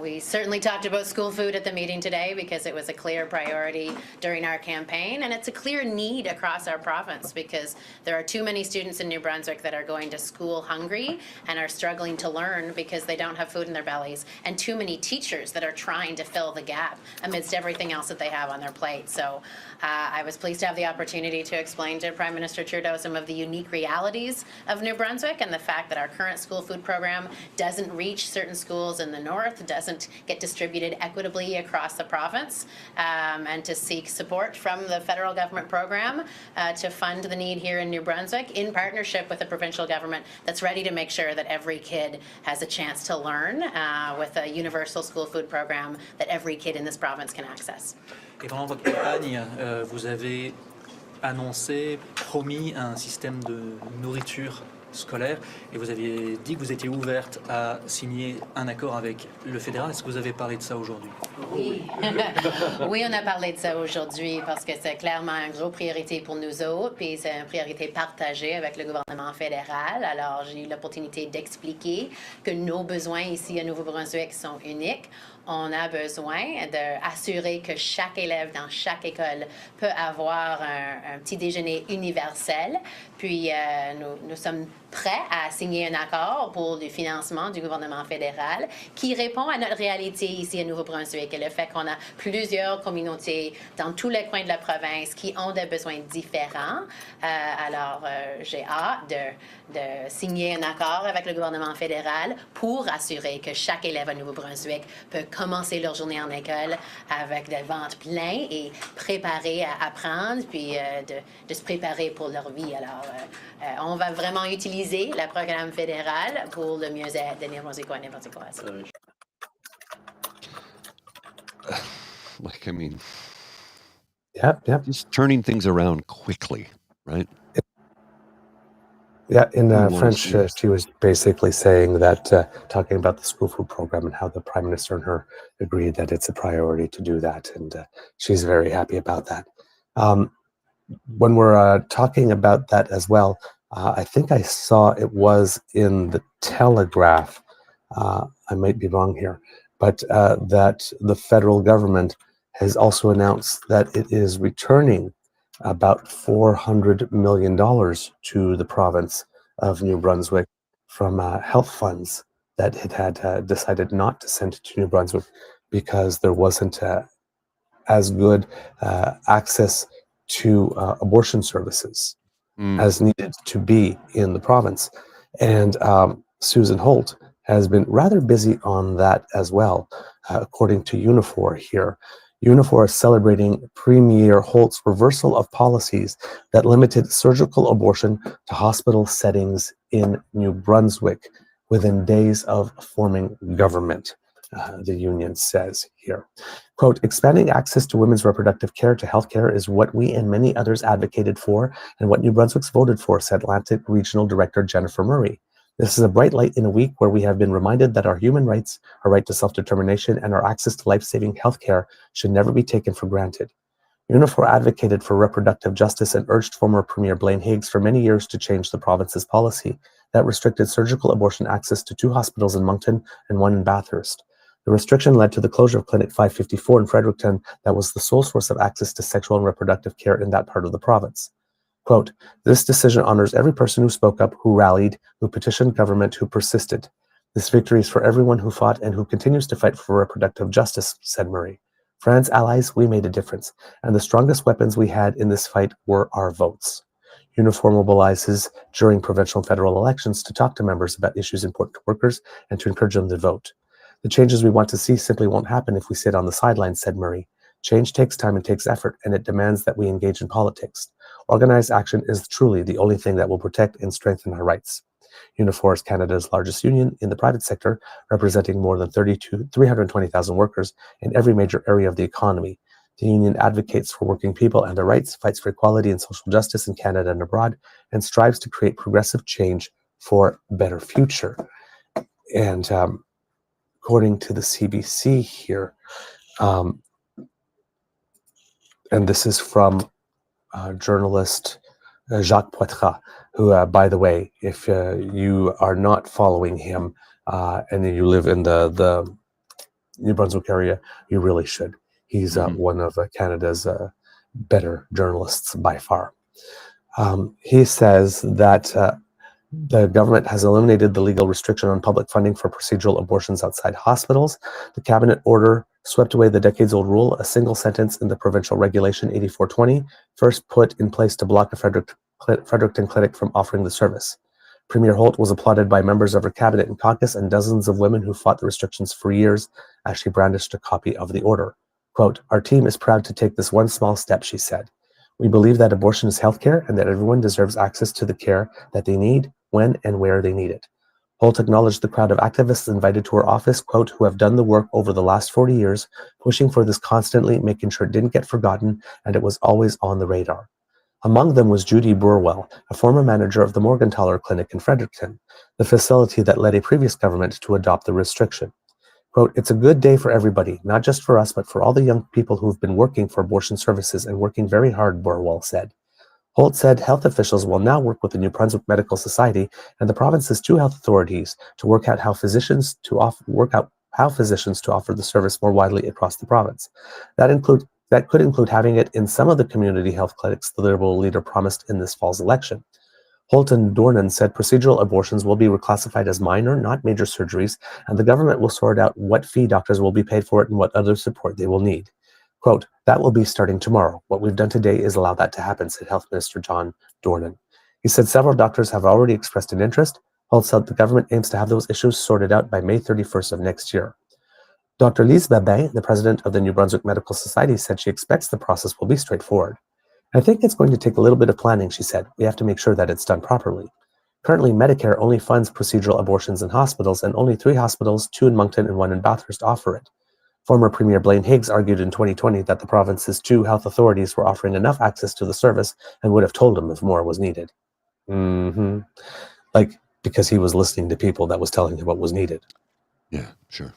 D: We certainly talked about school food at the meeting today because it was a clear priority during our campaign, and it's a clear need across our province because there are too many students in New Brunswick that are going to school hungry and are struggling to learn because they don't have food in their bellies, and too many teachers that are trying to fill the gap amidst everything else that they have on their plate. So I was pleased to have the opportunity to explain to Prime Minister Trudeau some of the unique realities of New Brunswick and the fact that our current school food program doesn't reach certain schools in the north, doesn't get distributed equitably across the province, and to seek support from the federal government program to fund the need here in New Brunswick in partnership with the provincial government that's ready to make sure that every kid has a chance to learn with a universal school food program that every kid in this province can access.
E: Et pendant votre campagne, vous avez annoncé, promis un système de nourriture scolaire et vous aviez dit que vous étiez ouverte à signer un accord avec le fédéral. Est-ce que vous avez parlé de ça aujourd'hui?
D: Oui. Oui, on a parlé de ça aujourd'hui parce que c'est clairement une grosse priorité pour nous autres, puis c'est une priorité partagée avec le gouvernement fédéral. Alors, j'ai eu l'opportunité d'expliquer que nos besoins ici à Nouveau-Brunswick sont uniques. On a besoin d'assurer que chaque élève dans chaque école peut avoir un petit déjeuner universel. Puis, nous sommes prêts à signer un accord pour le financement du gouvernement fédéral qui répond à notre réalité ici à Nouveau-Brunswick et le fait qu'on a plusieurs communautés dans tous les coins de la province qui ont des besoins différents. Alors, j'ai hâte de signer un accord avec le gouvernement fédéral pour assurer que chaque élève à Nouveau-Brunswick peut commencer leur journée en école avec des ventres pleins et préparés à apprendre, puis de se préparer pour leur vie. Alors, on va vraiment utiliser le programme fédéral pour le mieux-être des Néo-Brunswickois et Néo-Brunswickoises.
C: Like, I mean,
B: Yep.
C: just turning things around quickly, right?
B: Yeah, in
C: We wanna
B: French,
C: see-
B: she was basically saying that, talking about the school food program and how the Prime Minister and her agreed that it's a priority to do that, and she's very happy about that. When we're talking about that as well, I think I saw it was in the Telegraph, I might be wrong here, but that the federal government has also announced that it is returning about $400 million to the province of New Brunswick from health funds that it had decided not to send to New Brunswick because there wasn't as good access to abortion services as needed to be in the province. And Susan Holt has been rather busy on that as well, according to Unifor here. Unifor is celebrating Premier Holt's reversal of policies that limited surgical abortion to hospital settings in New Brunswick within days of forming government, the union says here. Quote, expanding access to women's reproductive care to healthcare is what we and many others advocated for and what New Brunswick's voted for, said Atlantic Regional Director Jennifer Murray. This is a bright light in a week where we have been reminded that our human rights, our right to self-determination, and our access to life-saving healthcare should never be taken for granted. Unifor advocated for reproductive justice and urged former Premier Blaine Higgs for many years to change the province's policy that restricted surgical abortion access to 2 hospitals in Moncton and 1 in Bathurst. The restriction led to the closure of Clinic 554 in Fredericton that was the sole source of access to sexual and reproductive care in that part of the province. Quote, this decision honors every person who spoke up, who rallied, who petitioned government, who persisted. This victory is for everyone who fought and who continues to fight for reproductive justice, said Murray. Friends, allies, we made a difference, and the strongest weapons we had in this fight were our votes. Unifor mobilizes during provincial and federal elections to talk to members about issues important to workers and to encourage them to vote. The changes we want to see simply won't happen if we sit on the sidelines, said Murray. Change takes time and takes effort, and it demands that we engage in politics. Organized action is truly the only thing that will protect and strengthen our rights. Unifor is Canada's largest union in the private sector, representing more than 320,000 workers in every major area of the economy. The union advocates for working people and their rights, fights for equality and social justice in Canada and abroad, and strives to create progressive change for a better future. And according to the CBC here, and this is from journalist Jacques Poitras, who, by the way, if you are not following him and you live in the New Brunswick area, you really should. He's one of Canada's better journalists by far. He says that the government has eliminated the legal restriction on public funding for procedural abortions outside hospitals. The cabinet order swept away the decades-old rule, a single sentence in the provincial regulation 8420, first put in place to block a Fredericton clinic from offering the service. Premier Holt was applauded by members of her cabinet and caucus and dozens of women who fought the restrictions for years as she brandished a copy of the order. Quote, "Our team is proud to take this one small step," she said. "We believe that abortion is healthcare and that everyone deserves access to the care that they need, when and where they need it." Holt acknowledged the crowd of activists invited to her office, quote, "who have done the work over the last 40 years, pushing for this constantly, making sure it didn't get forgotten, and it was always on the radar." Among them was Judy Burwell, a former manager of the Morgentaler Clinic in Fredericton, the facility that led a previous government to adopt the restriction. Quote, "It's a good day for everybody, not just for us, but for all the young people who've been working for abortion services and working very hard," Burwell said. Holt said health officials will now work with the New Brunswick Medical Society and the province's two health authorities to work out how physicians to offer the service more widely across the province. That could include having it in some of the community health clinics the Liberal leader promised in this fall's election. Holt and Dornan said procedural abortions will be reclassified as minor, not major surgeries, and the government will sort out what fee doctors will be paid for it and what other support they will need. Quote, "That will be starting tomorrow. What we've done today is allow that to happen," said Health Minister John Dornan. He said several doctors have already expressed an interest. Holt said the government aims to have those issues sorted out by May 31st of next year. Dr. Lise Babin, the president of the New Brunswick Medical Society, said she expects the process will be straightforward. "I think it's going to take a little bit of planning," she said. "We have to make sure that it's done properly." Currently, Medicare only funds procedural abortions in hospitals, and only 3 hospitals, 2 in Moncton and 1 in Bathurst, offer it. Former Premier Blaine Higgs argued in 2020 that the province's 2 health authorities were offering enough access to the service and would have told him if more was needed. Like, because he was listening to people that was telling him what was needed.
C: Yeah, sure.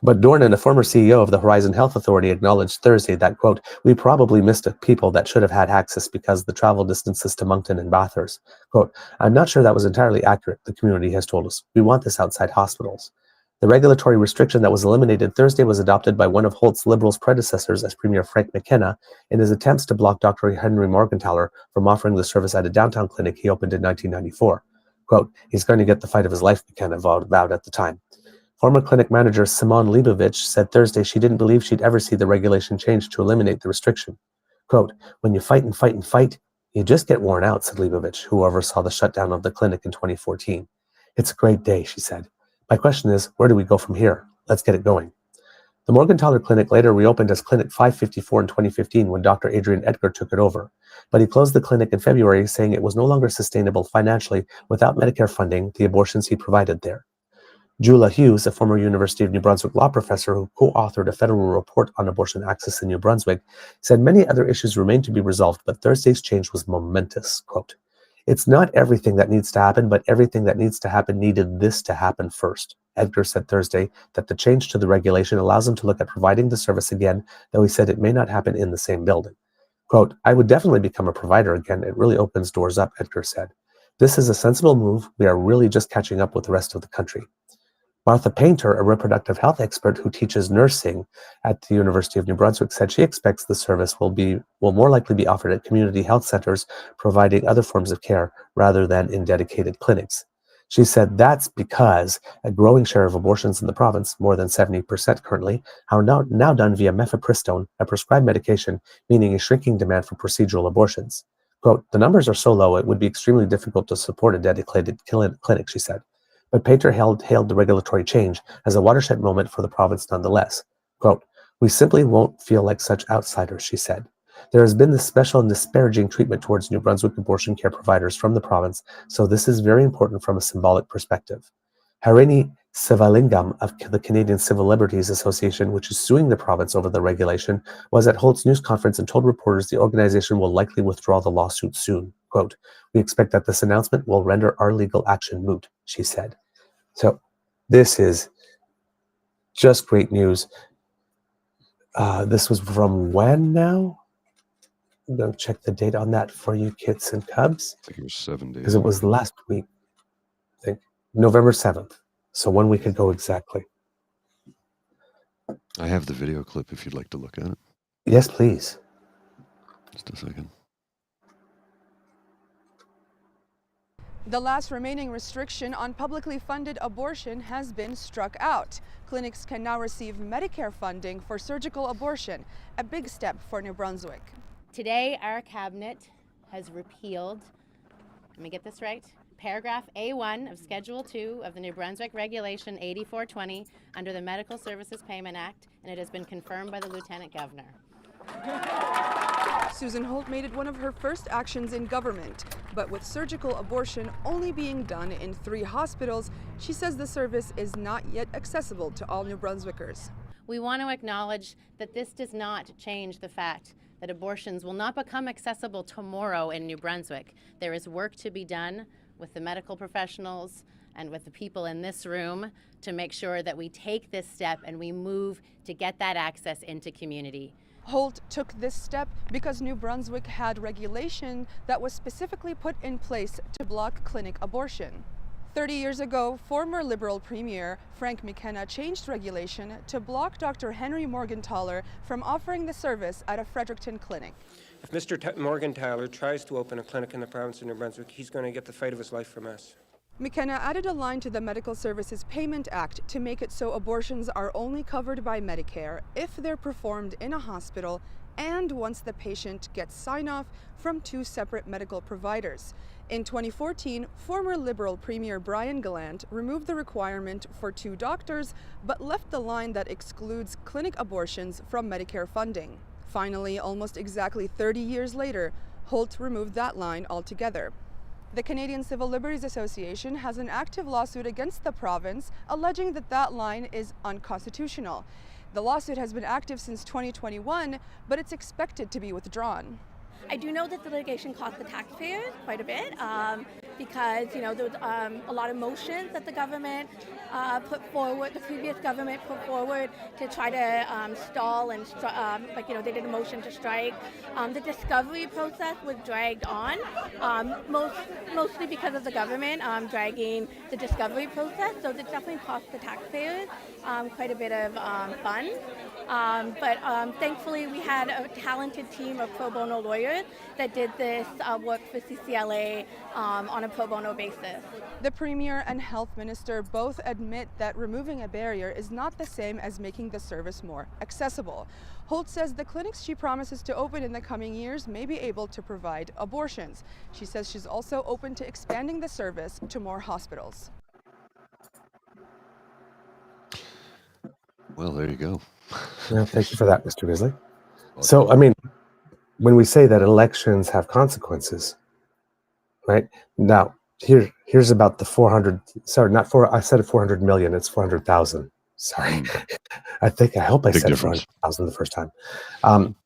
B: But Dornan, a former CEO of the Horizon Health Authority, acknowledged Thursday that, quote, "We probably missed people that should have had access because the travel distances to Moncton and Bathurst. Quote, I'm not sure that was entirely accurate, the community has told us. We want this outside hospitals." The regulatory restriction that was eliminated Thursday was adopted by one of Holt's Liberals' predecessors as Premier Frank McKenna in his attempts to block Dr. Henry Morgentaler from offering the service at a downtown clinic he opened in 1994. Quote, "He's going to get the fight of his life," McKenna vowed at the time. Former clinic manager Simone Leibovich said Thursday she didn't believe she'd ever see the regulation change to eliminate the restriction. Quote, "When you fight and fight and fight, you just get worn out," said Leibovich, who oversaw the shutdown of the clinic in 2014. "It's a great day," she said. "My question is, where do we go from here? Let's get it going." The Morgentaler Clinic later reopened as Clinic 554 in 2015 when Dr. Adrian Edgar took it over. But he closed the clinic in February, saying it was no longer sustainable financially without Medicare funding the abortions he provided there. Jula Hughes, a former University of New Brunswick law professor who co-authored a federal report on abortion access in New Brunswick, said many other issues remain to be resolved, but Thursday's change was momentous. Quote, "It's not everything that needs to happen, but everything that needs to happen needed this to happen first." Edgar said Thursday that the change to the regulation allows him to look at providing the service again, though he said it may not happen in the same building. Quote, "I would definitely become a provider again. It really opens doors up," Edgar said. "This is a sensible move. We are really just catching up with the rest of the country." Martha Painter, a reproductive health expert who teaches nursing at the University of New Brunswick, said she expects the service will more likely be offered at community health centers, providing other forms of care rather than in dedicated clinics. She said that's because a growing share of abortions in the province, more than 70% currently, are now done via mifepristone, a prescribed medication, meaning a shrinking demand for procedural abortions. Quote, "The numbers are so low it would be extremely difficult to support a dedicated clinic," she said. But Pater hailed the regulatory change as a watershed moment for the province nonetheless. Quote, "We simply won't feel like such outsiders," she said. "There has been this special and disparaging treatment towards New Brunswick abortion care providers from the province, so this is very important from a symbolic perspective." Harini Sivalingam of the Canadian Civil Liberties Association, which is suing the province over the regulation, was at Holt's news conference and told reporters the organization will likely withdraw the lawsuit soon. Quote, "We expect that this announcement will render our legal action moot," she said. So this is just great news. This was from when now? I'm going to check the date on that for you, kits and cubs.
C: I think it was 7 days.
B: Because it was last week, I think, November 7th. So 1 week ago exactly.
C: I have the video clip if you'd like to look at it.
B: Yes, please.
C: Just a second.
F: The last remaining restriction on publicly funded abortion has been struck out. Clinics can now receive Medicare funding for surgical abortion, a big step for New Brunswick.
D: Today, our cabinet has repealed, let me get this right, paragraph A1 of Schedule 2 of the New Brunswick Regulation 8420 under the Medical Services Payment Act, and it has been confirmed by the Lieutenant Governor.
F: Susan Holt made it one of her first actions in government, but with surgical abortion only being done in 3 hospitals, she says the service is not yet accessible to all New Brunswickers.
D: We want to acknowledge that this does not change the fact that abortions will not become accessible tomorrow in New Brunswick. There is work to be done with the medical professionals and with the people in this room to make sure that we take this step and we move to get that access into community.
F: Holt took this step because New Brunswick had regulation that was specifically put in place to block clinic abortion. 30 years ago, former Liberal Premier Frank McKenna changed regulation to block Dr. Henry Morgenthaler from offering the service at a Fredericton clinic.
G: If Mr. Morgenthaler tries to open a clinic in the province of New Brunswick, he's going to get the fight of his life from us.
F: McKenna added a line to the Medical Services Payment Act to make it so abortions are only covered by Medicare if they're performed in a hospital and once the patient gets sign-off from 2 separate medical providers. In 2014, former Liberal Premier Brian Gallant removed the requirement for 2 doctors, but left the line that excludes clinic abortions from Medicare funding. Finally, almost exactly 30 years later, Holt removed that line altogether. The Canadian Civil Liberties Association has an active lawsuit against the province, alleging that that line is unconstitutional. The lawsuit has been active since 2021, but it's expected to be withdrawn.
H: I do know that the litigation cost the taxpayers quite a bit because, there was a lot of motions that the government put forward, the previous government put forward to try to stall and, they did a motion to strike. The discovery process was dragged on, mostly because of the government dragging the discovery process, so it definitely cost the taxpayers quite a bit of funds. But thankfully, we had a talented team of pro bono lawyers that did this work for CCLA on a pro bono basis.
F: The Premier and Health Minister both admit that removing a barrier is not the same as making the service more accessible. Holt says the clinics she promises to open in the coming years may be able to provide abortions. She says she's also open to expanding the service to more hospitals.
C: Well, there you go.
B: Yeah, thank you for that, Mr. Grizzly. So, I mean, when we say that elections have consequences, right? Now, here's about the 400, sorry, not 4, I said 400 million, it's 400,000. Sorry. I hope I
C: Big
B: said
C: difference.
B: 400,000 the first time.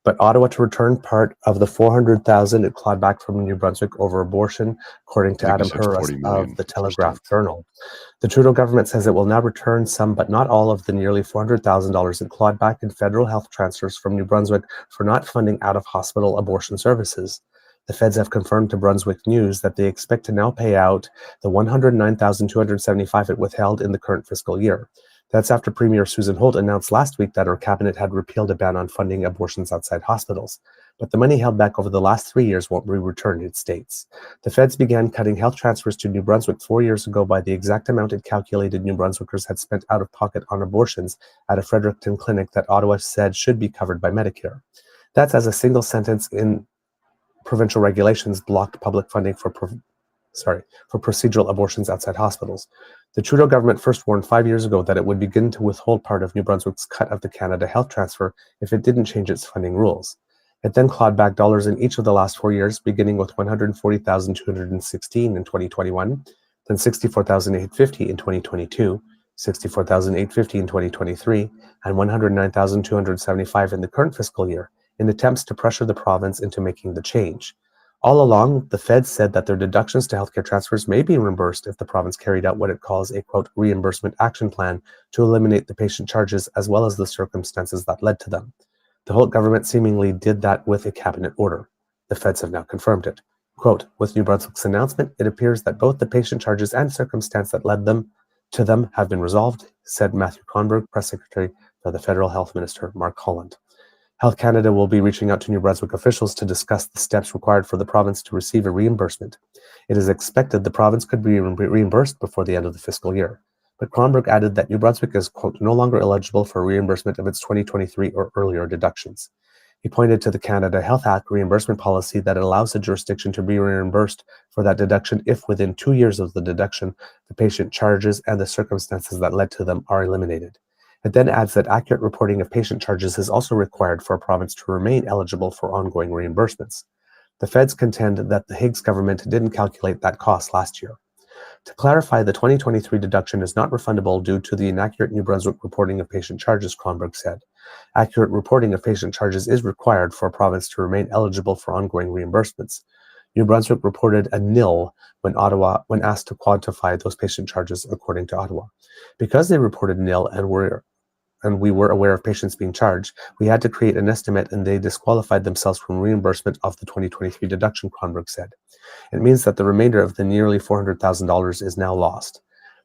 B: But Ottawa to return part of the 400,000 it clawed back from New Brunswick over abortion, according to Adam Hurst of the Telegraph Journal. The Trudeau government says it will now return some, but not all of the nearly $400,000 it clawed back in federal health transfers from New Brunswick for not funding out-of-hospital abortion services. The feds have confirmed to Brunswick News that they expect to now pay out the $109,275 it withheld in the current fiscal year. That's after Premier Susan Holt announced last week that her cabinet had repealed a ban on funding abortions outside hospitals. But the money held back over the last 3 years won't be returned, it states. The feds began cutting health transfers to New Brunswick 4 years ago by the exact amount it calculated New Brunswickers had spent out of pocket on abortions at a Fredericton clinic that Ottawa said should be covered by Medicare. That's as a single sentence in provincial regulations blocked public funding for procedural abortions outside hospitals. The Trudeau government first warned 5 years ago that it would begin to withhold part of New Brunswick's cut of the Canada Health Transfer if it didn't change its funding rules. It then clawed back dollars in each of the last 4 years, beginning with $140,216 in 2021, then $64,850 in 2022, $64,850 in 2023, and $109,275 in the current fiscal year, in attempts to pressure the province into making the change. All along, the feds said that their deductions to healthcare transfers may be reimbursed if the province carried out what it calls a, quote, reimbursement action plan to eliminate the patient charges as well as the circumstances that led to them. The Holt government seemingly did that with a cabinet order. The feds have now confirmed it. Quote, with New Brunswick's announcement, it appears that both the patient charges and circumstance that led to them have been resolved, said Matthew Kronberg, press secretary for the federal health minister, Mark Holland. Health Canada will be reaching out to New Brunswick officials to discuss the steps required for the province to receive a reimbursement. It is expected the province could be reimbursed before the end of the fiscal year. But Kronberg added that New Brunswick is, quote, no longer eligible for reimbursement of its 2023 or earlier deductions. He pointed to the Canada Health Act reimbursement policy that allows the jurisdiction to be reimbursed for that deduction if within 2 years of the deduction, the patient charges and the circumstances that led to them are eliminated. It then adds that accurate reporting of patient charges is also required for a province to remain eligible for ongoing reimbursements. The feds contend that the Higgs government didn't calculate that cost last year. To clarify, the 2023 deduction is not refundable due to the inaccurate New Brunswick reporting of patient charges, Kronberg said. Accurate reporting of patient charges is required for a province to remain eligible for ongoing reimbursements. New Brunswick reported a nil when asked to quantify those patient charges, according to Ottawa. Because they reported nil and we were aware of patients being charged, we had to create an estimate and they disqualified themselves from reimbursement of the 2023 deduction, Kronberg said. It means that the remainder of the nearly $400,000 is now lost.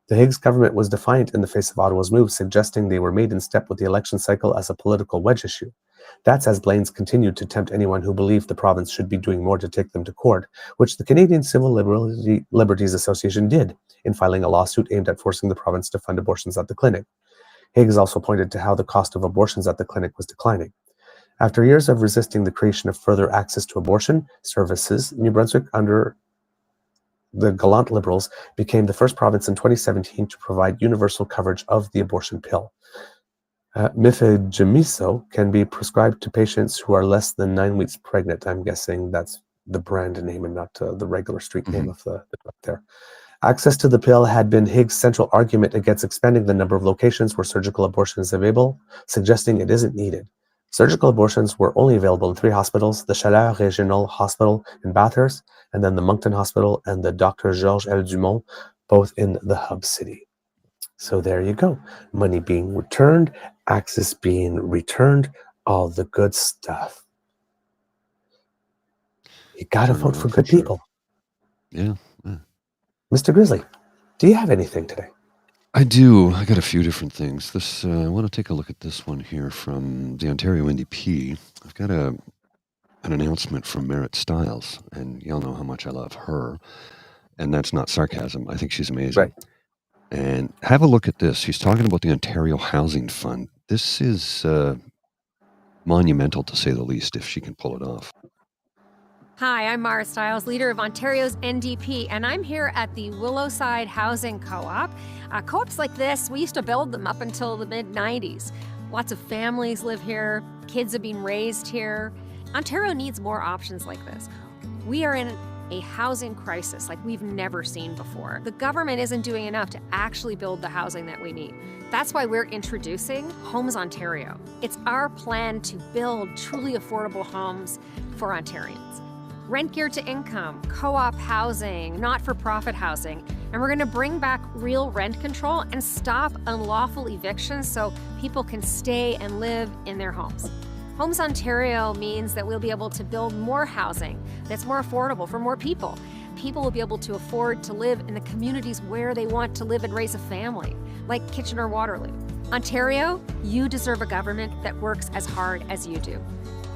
B: The Higgs government was defiant in the face of Ottawa's move, suggesting they were made in step with the election cycle as a political wedge issue. That's as Blaines continued to tempt anyone who believed the province should be doing more to take them to court, which the Canadian Civil Liberties Association did in filing a lawsuit aimed at forcing the province to fund abortions at the clinic. Higgs also pointed to how the cost of abortions at the clinic was declining. After years of resisting the creation of further access to abortion services, New Brunswick, under the Gallant Liberals, became the first province in 2017 to provide universal coverage of the abortion pill. Mifegymiso can be prescribed to patients who are less than 9 weeks pregnant. I'm guessing that's the brand name and not the regular street name of the drug there. Access to the pill had been Higgs' central argument against expanding the number of locations where surgical abortion is available, suggesting it isn't needed. Surgical abortions were only available in 3 hospitals, the Chaleur Regional Hospital in Bathurst, and then the Moncton Hospital and the Dr. Georges L. Dumont, both in the hub city. So there you go. Money being returned, access being returned, all the good stuff. You gotta vote for good people.
C: Yeah.
B: Mr. Grizzly, do you have anything today?
C: I do. I got a few different things. This I want to take a look at this one here from the Ontario NDP. I've got an announcement from Merritt Stiles, and y'all know how much I love her. And that's not sarcasm. I think she's amazing.
B: Right.
C: And have a look at this. She's talking about the Ontario Housing Fund. This is monumental, to say the least, if she can pull it off.
I: Hi, I'm Mara Stiles, leader of Ontario's NDP, and I'm here at the Willowside Housing Co-op. Co-ops like this, we used to build them up until the mid-90s. Lots of families live here, kids have been raised here. Ontario needs more options like this. We are in a housing crisis like we've never seen before. The government isn't doing enough to actually build the housing that we need. That's why we're introducing Homes Ontario. It's our plan to build truly affordable homes for Ontarians. Rent geared to income, co-op housing, not-for-profit housing, and we're gonna bring back real rent control and stop unlawful evictions so people can stay and live in their homes. Homes Ontario means that we'll be able to build more housing that's more affordable for more people. People will be able to afford to live in the communities where they want to live and raise a family, like Kitchener-Waterloo. Ontario, you deserve a government that works as hard as you do.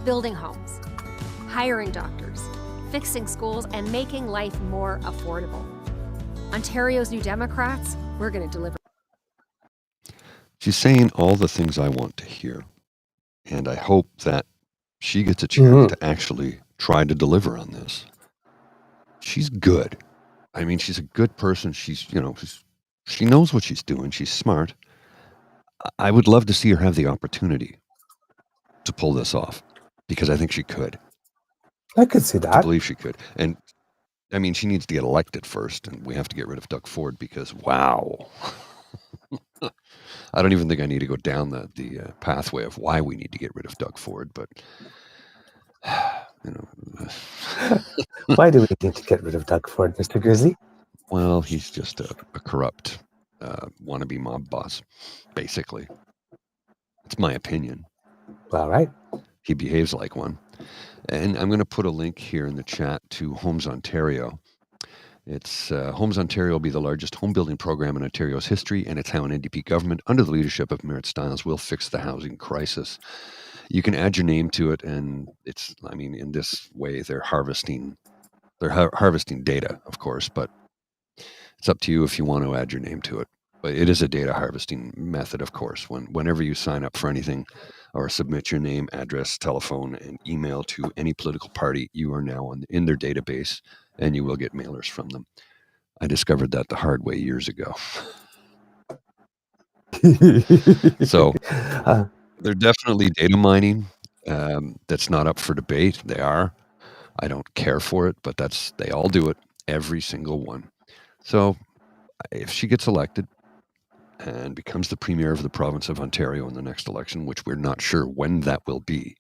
I: Building homes, hiring doctors, fixing schools, and making life more affordable. Ontario's New Democrats, we're going to deliver.
C: She's saying all the things I want to hear. And I hope that she gets a chance to actually try to deliver on this. She's good. I mean, she's a good person. She knows what she's doing. She's smart. I would love to see her have the opportunity to pull this off because I think she could.
B: I could see that.
C: I believe she could. And I mean, she needs to get elected first, and we have to get rid of Doug Ford because, wow. I don't even think I need to go down the pathway of why we need to get rid of Doug Ford, but
B: Why do we need to get rid of Doug Ford, Mr. Grizzly?
C: Well, he's just a corrupt wannabe mob boss, basically. It's my opinion.
B: All right.
C: He behaves like one. And I'm going to put a link here in the chat to Homes Ontario. It's Homes Ontario will be the largest home building program in Ontario's history, and it's how an NDP government, under the leadership of Merritt Stiles, will fix the housing crisis. You can add your name to it, and it's, I mean, in this way, they're harvesting data, of course, but it's up to you if you want to add your name to it. But it is a data harvesting method, of course. Whenever you sign up for anything or submit your name, address, telephone, and email to any political party, you are now in their database, and you will get mailers from them. I discovered that the hard way years ago. So they're definitely data mining. That's not up for debate. They are. I don't care for it, but they all do it, every single one. So if she gets elected and becomes the premier of the province of Ontario in the next election, which we're not sure when that will be,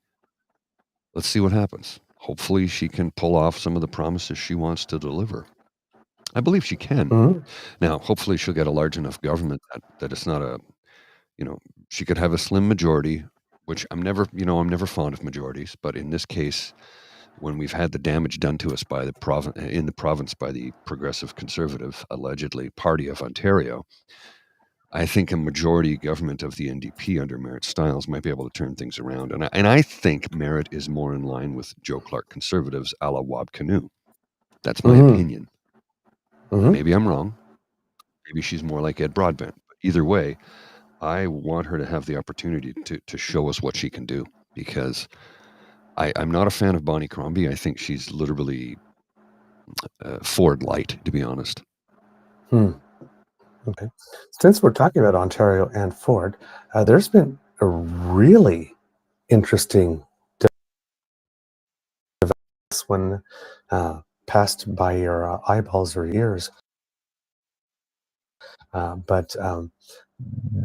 C: let's see what happens. Hopefully she can pull off some of the promises she wants to deliver. I believe she can.
B: Mhm.
C: Now, hopefully she'll get a large enough government that it's not she could have a slim majority, which I'm never fond of majorities, but in this case, when we've had the damage done to us by the province by the Progressive Conservative, allegedly, Party of Ontario, I think a majority government of the NDP under Merritt Stiles might be able to turn things around. And I think Merritt is more in line with Joe Clark Conservatives a la Wab Canoe. That's my opinion. Maybe I'm wrong. Maybe she's more like Ed Broadbent. But either way, I want her to have the opportunity to show us what she can do, because I'm not a fan of Bonnie Crombie. I think she's literally Ford light, to be honest.
B: Okay. Since we're talking about Ontario and Ford, there's been a really interesting development when passed by your eyeballs or ears. But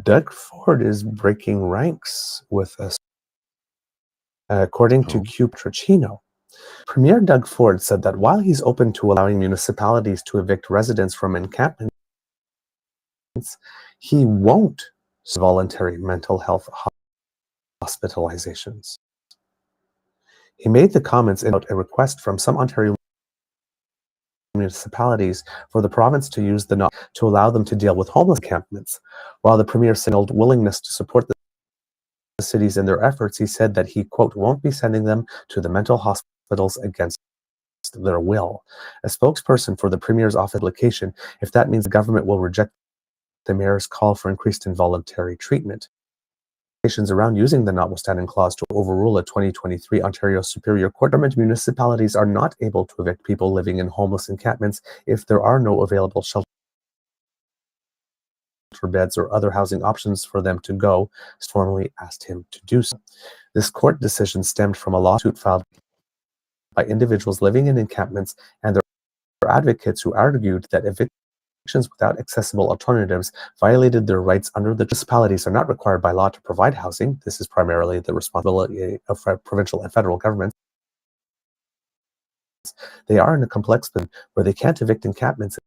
B: Doug Ford is breaking ranks with us. According to Q Tricino, Premier Doug Ford said that while he's open to allowing municipalities to evict residents from encampments, he won't voluntary mental health hospitalizations. He made the comments about a request from some Ontario municipalities for the province to use the NOT to allow them to deal with homeless encampments. While the Premier signaled willingness to support the cities in their efforts, he said that he, quote, won't be sending them to the mental hospitals against their will. A spokesperson for the Premier's office application, if that means the government will reject the Mayor's call for increased involuntary treatment. Around using the notwithstanding clause to overrule a 2023 Ontario Superior Court. Government municipalities are not able to evict people living in homeless encampments if there are no available shelter beds or other housing options for them to go, formally asked him to do so. This court decision stemmed from a lawsuit filed by individuals living in encampments and their advocates who argued that evictions without accessible alternatives violated their rights under the municipalities are not required by law to provide housing. This is primarily the responsibility of provincial and federal governments. They are in a complex position where they can't evict encampments,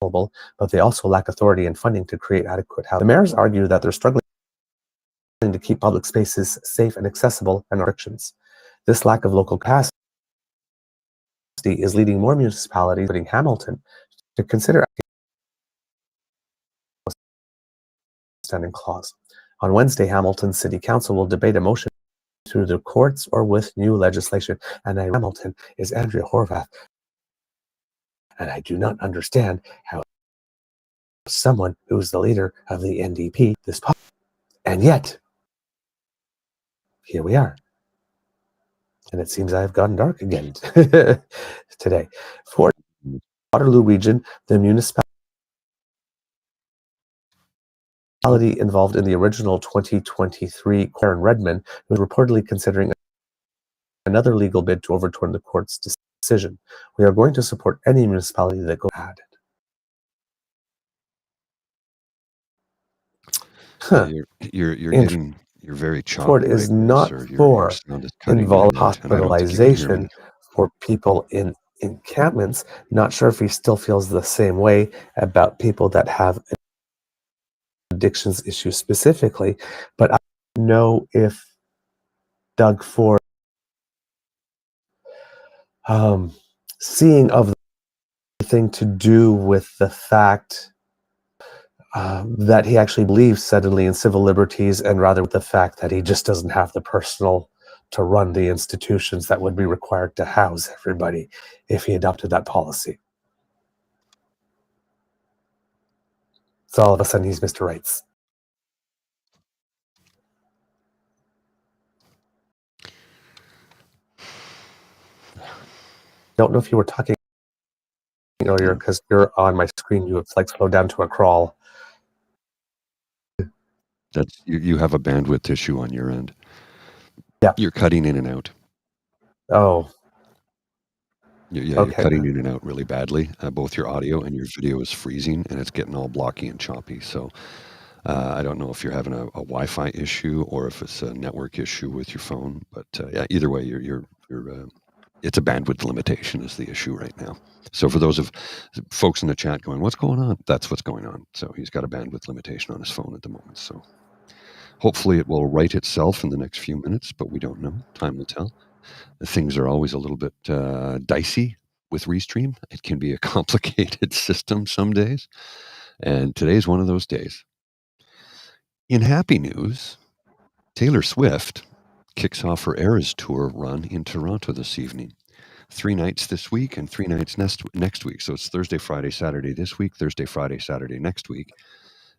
B: but they also lack authority and funding to create adequate housing. The mayors argue that they're struggling to keep public spaces safe and accessible and restrictions. This lack of local capacity is leading more municipalities, including Hamilton, to consider standing clause. On Wednesday, Hamilton City Council will debate a motion through the courts or with new legislation. And Hamilton is Andrea Horvath. And I do not understand how someone who is the leader of the NDP this possible. And yet, here we are. And it seems I've gotten dark again today. For Waterloo Region, the municipality involved in the original 2023 Karen Redmond was reportedly considering another legal bid to overturn the court's decision. We are going to support any municipality that goes ahead.
C: You're very choppy.
B: Ford is not for involved hospitalization for people in encampments. Not sure if he still feels the same way about people that have addictions issues specifically, but I don't know if Doug Ford seeing of the thing to do with the fact that he actually believes suddenly in civil liberties, and rather with the fact that he just doesn't have the personnel to run the institutions that would be required to house everybody if he adopted that policy. So all of a sudden he's Mr. Rights. Don't know if you were talking earlier because you're on my screen. You have like slowed down to a crawl.
C: That's you have a bandwidth issue on your end.
B: Yeah.
C: You're cutting in and out.
B: Oh.
C: You're cutting in and out really badly. Both your audio and your video is freezing, and it's getting all blocky and choppy. So I don't know if you're having a Wi-Fi issue or if it's a network issue with your phone. But yeah, either way, it's a bandwidth limitation is the issue right now. So for those of folks in the chat going, what's going on? That's what's going on. So he's got a bandwidth limitation on his phone at the moment. So hopefully it will right itself in the next few minutes, but we don't know. Time will tell. Things are always a little bit dicey with Restream. It can be a complicated system some days. And today's one of those days. In happy news, Taylor Swift kicks off her Eras Tour run in Toronto this evening. 3 nights this week and 3 nights next week. So it's Thursday, Friday, Saturday this week, Thursday, Friday, Saturday next week.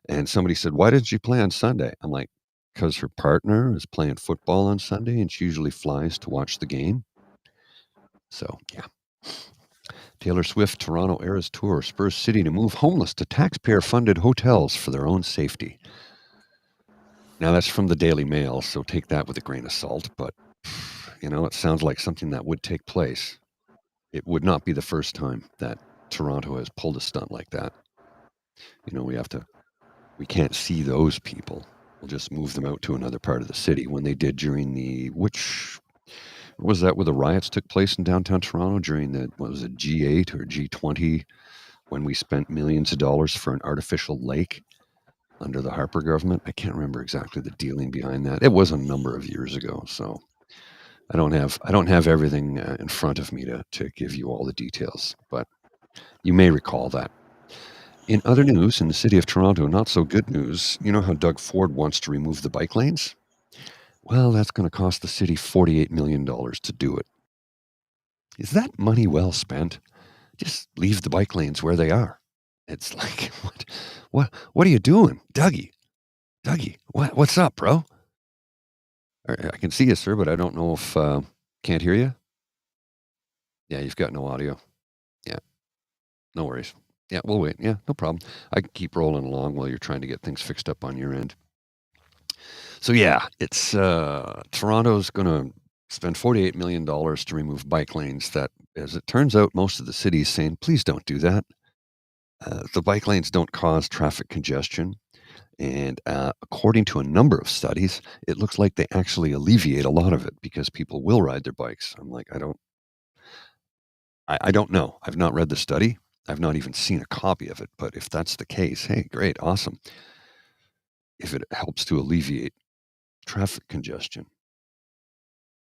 C: And somebody said, why didn't she play on Sunday? I'm like, because her partner is playing football on Sunday and she usually flies to watch the game. So, yeah. Taylor Swift Toronto Eras Tour spurs city to move homeless to taxpayer-funded hotels for their own safety. Now, that's from the Daily Mail, so take that with a grain of salt. But, you know, it sounds like something that would take place. It would not be the first time that Toronto has pulled a stunt like that. You know, we can't see those people. We'll just move them out to another part of the city. When they did during what was that where the riots took place in downtown Toronto during what was it, G8 or G20, when we spent millions of dollars for an artificial lake under the Harper government? I can't remember exactly the dealing behind that. It was a number of years ago, so I don't have everything in front of me to give you all the details, but you may recall that. In other news, in the city of Toronto, not so good news. You know how Doug Ford wants to remove the bike lanes? Well, that's going to cost the city $48 million to do it. Is that money well spent? Just leave the bike lanes where they are. It's like, what are you doing? Dougie, what's up, bro? I can see you, sir, but I don't know if, can't hear you? Yeah, you've got no audio. Yeah, no worries. Yeah, we'll wait. Yeah, no problem. I can keep rolling along while you're trying to get things fixed up on your end. So yeah, it's Toronto's going to spend $48 million to remove bike lanes that, as it turns out, most of the city is saying, please don't do that. The bike lanes don't cause traffic congestion. And according to a number of studies, it looks like they actually alleviate a lot of it because people will ride their bikes. I'm like, I don't know. I've not read the study. I've not even seen a copy of it. But if that's the case, hey, great, awesome. If it helps to alleviate traffic congestion.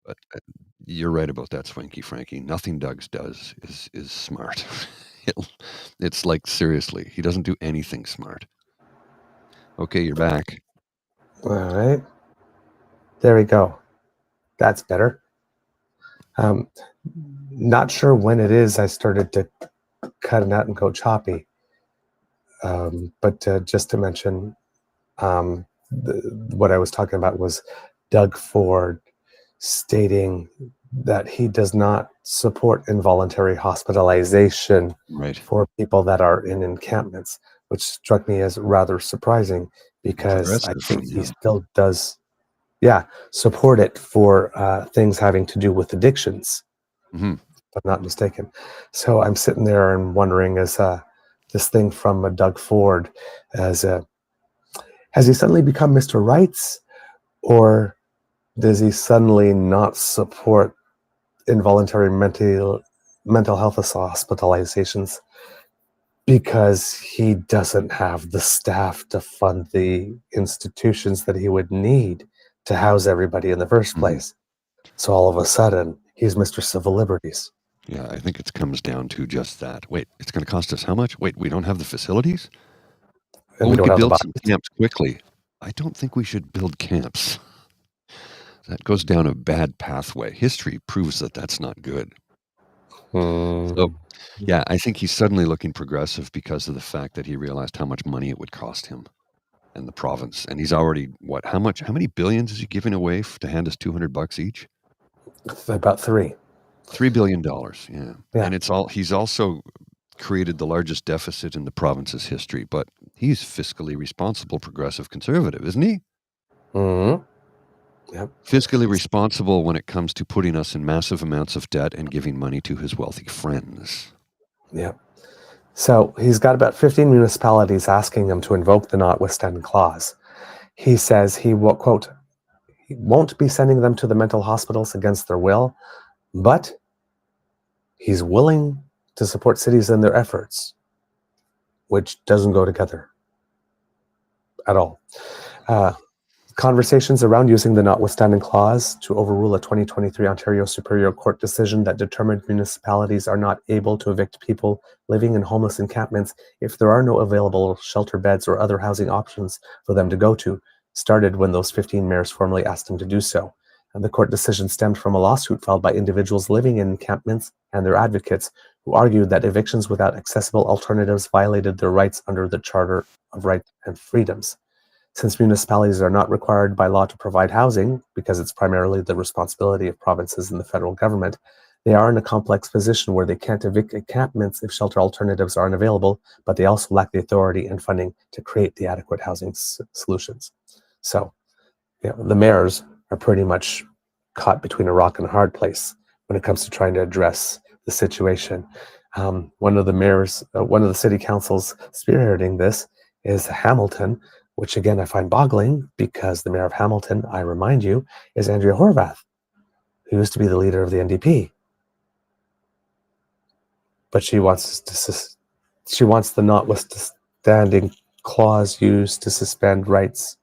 C: But you're right about that, Swanky Frankie. Nothing Doug's does is smart. It's like, seriously, he doesn't do anything smart. Okay, you're back.
B: All right. There we go. That's better. Not sure when it is I started to cut it out and go choppy. But just to mention, what I was talking about was Doug Ford stating that he does not support involuntary hospitalization for people that are in encampments, which struck me as rather surprising because I think he still does, support it for things having to do with addictions, if I'm not mistaken. So I'm sitting there and wondering, as this thing from Doug Ford, has he suddenly become Mr. Rights, or does he suddenly not support involuntary mental health hospitalizations because he doesn't have the staff to fund the institutions that he would need to house everybody in the first place? So all of a sudden, he's Mr. Civil Liberties.
C: Yeah, I think it comes down to just that. Wait, it's going to cost us how much? Wait, we don't have the facilities?
B: And
C: Well,
B: we
C: we
B: don't
C: could
B: have the
C: build some
B: bodies.
C: camps quickly. I don't think we should build camps. That goes down a bad pathway. History proves that that's not good. So, yeah, I think he's suddenly looking progressive because of the fact that he realized how much money it would cost him and the province. And he's already, how many billions is he giving away to hand us $200 each?
B: About $3
C: billion, yeah.
B: Yeah.
C: And he's also created the largest deficit in the province's history, but he's fiscally responsible progressive conservative, isn't he?
B: Mm-hmm. Yep.
C: Fiscally responsible when it comes to putting us in massive amounts of debt and giving money to his wealthy friends.
B: Yep. So he's got about 15 municipalities asking him to invoke the notwithstanding clause. He says he will, quote, he won't be sending them to the mental hospitals against their will, but he's willing to support cities in their efforts, which doesn't go together at all. Conversations around using the notwithstanding clause to overrule a 2023 Ontario Superior Court decision that determined municipalities are not able to evict people living in homeless encampments if there are no available shelter beds or other housing options for them to go to started when those 15 mayors formally asked him to do so. And the court decision stemmed from a lawsuit filed by individuals living in encampments and their advocates who argued that evictions without accessible alternatives violated their rights under the Charter of Rights and Freedoms. Since municipalities are not required by law to provide housing, because it's primarily the responsibility of provinces and the federal government, they are in a complex position where they can't evict encampments if shelter alternatives aren't available, but they also lack the authority and funding to create the adequate housing solutions. So, the mayors are pretty much caught between a rock and a hard place when it comes to trying to address the situation. One of the city councils spearheading this is Hamilton, which again I find boggling because the mayor of Hamilton, I remind you, is Andrea Horwath, who used to be the leader of the NDP. But she wants the notwithstanding clause used to suspend rights.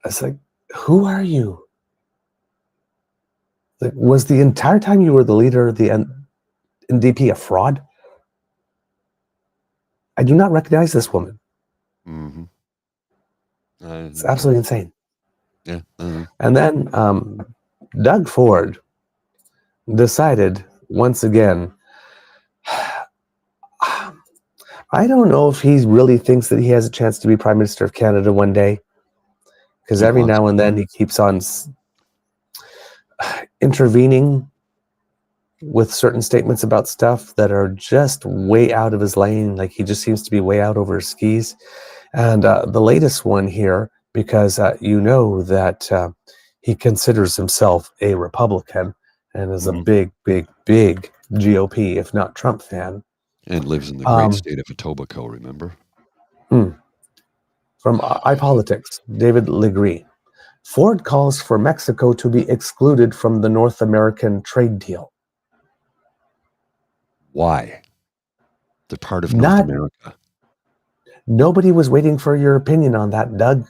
B: It's like, who are you? Like, was the entire time you were the leader of the NDP a fraud? I do not recognize this woman.
C: Mm-hmm.
B: It's absolutely insane.
C: Yeah.
B: And then Doug Ford decided once again, I don't know if he really thinks that he has a chance to be Prime Minister of Canada one day, because every now and then he keeps on intervening with certain statements about stuff that are just way out of his lane. Like, he just seems to be way out over his skis. And the latest one here, because you know that he considers himself a Republican and is a big GOP, if not Trump fan.
C: And lives in the great state of Etobicoke, remember?
B: From iPolitics, David Legree. Ford calls for Mexico to be excluded from the North American trade deal.
C: Why? They're part of North America.
B: Nobody was waiting for your opinion on that, Doug.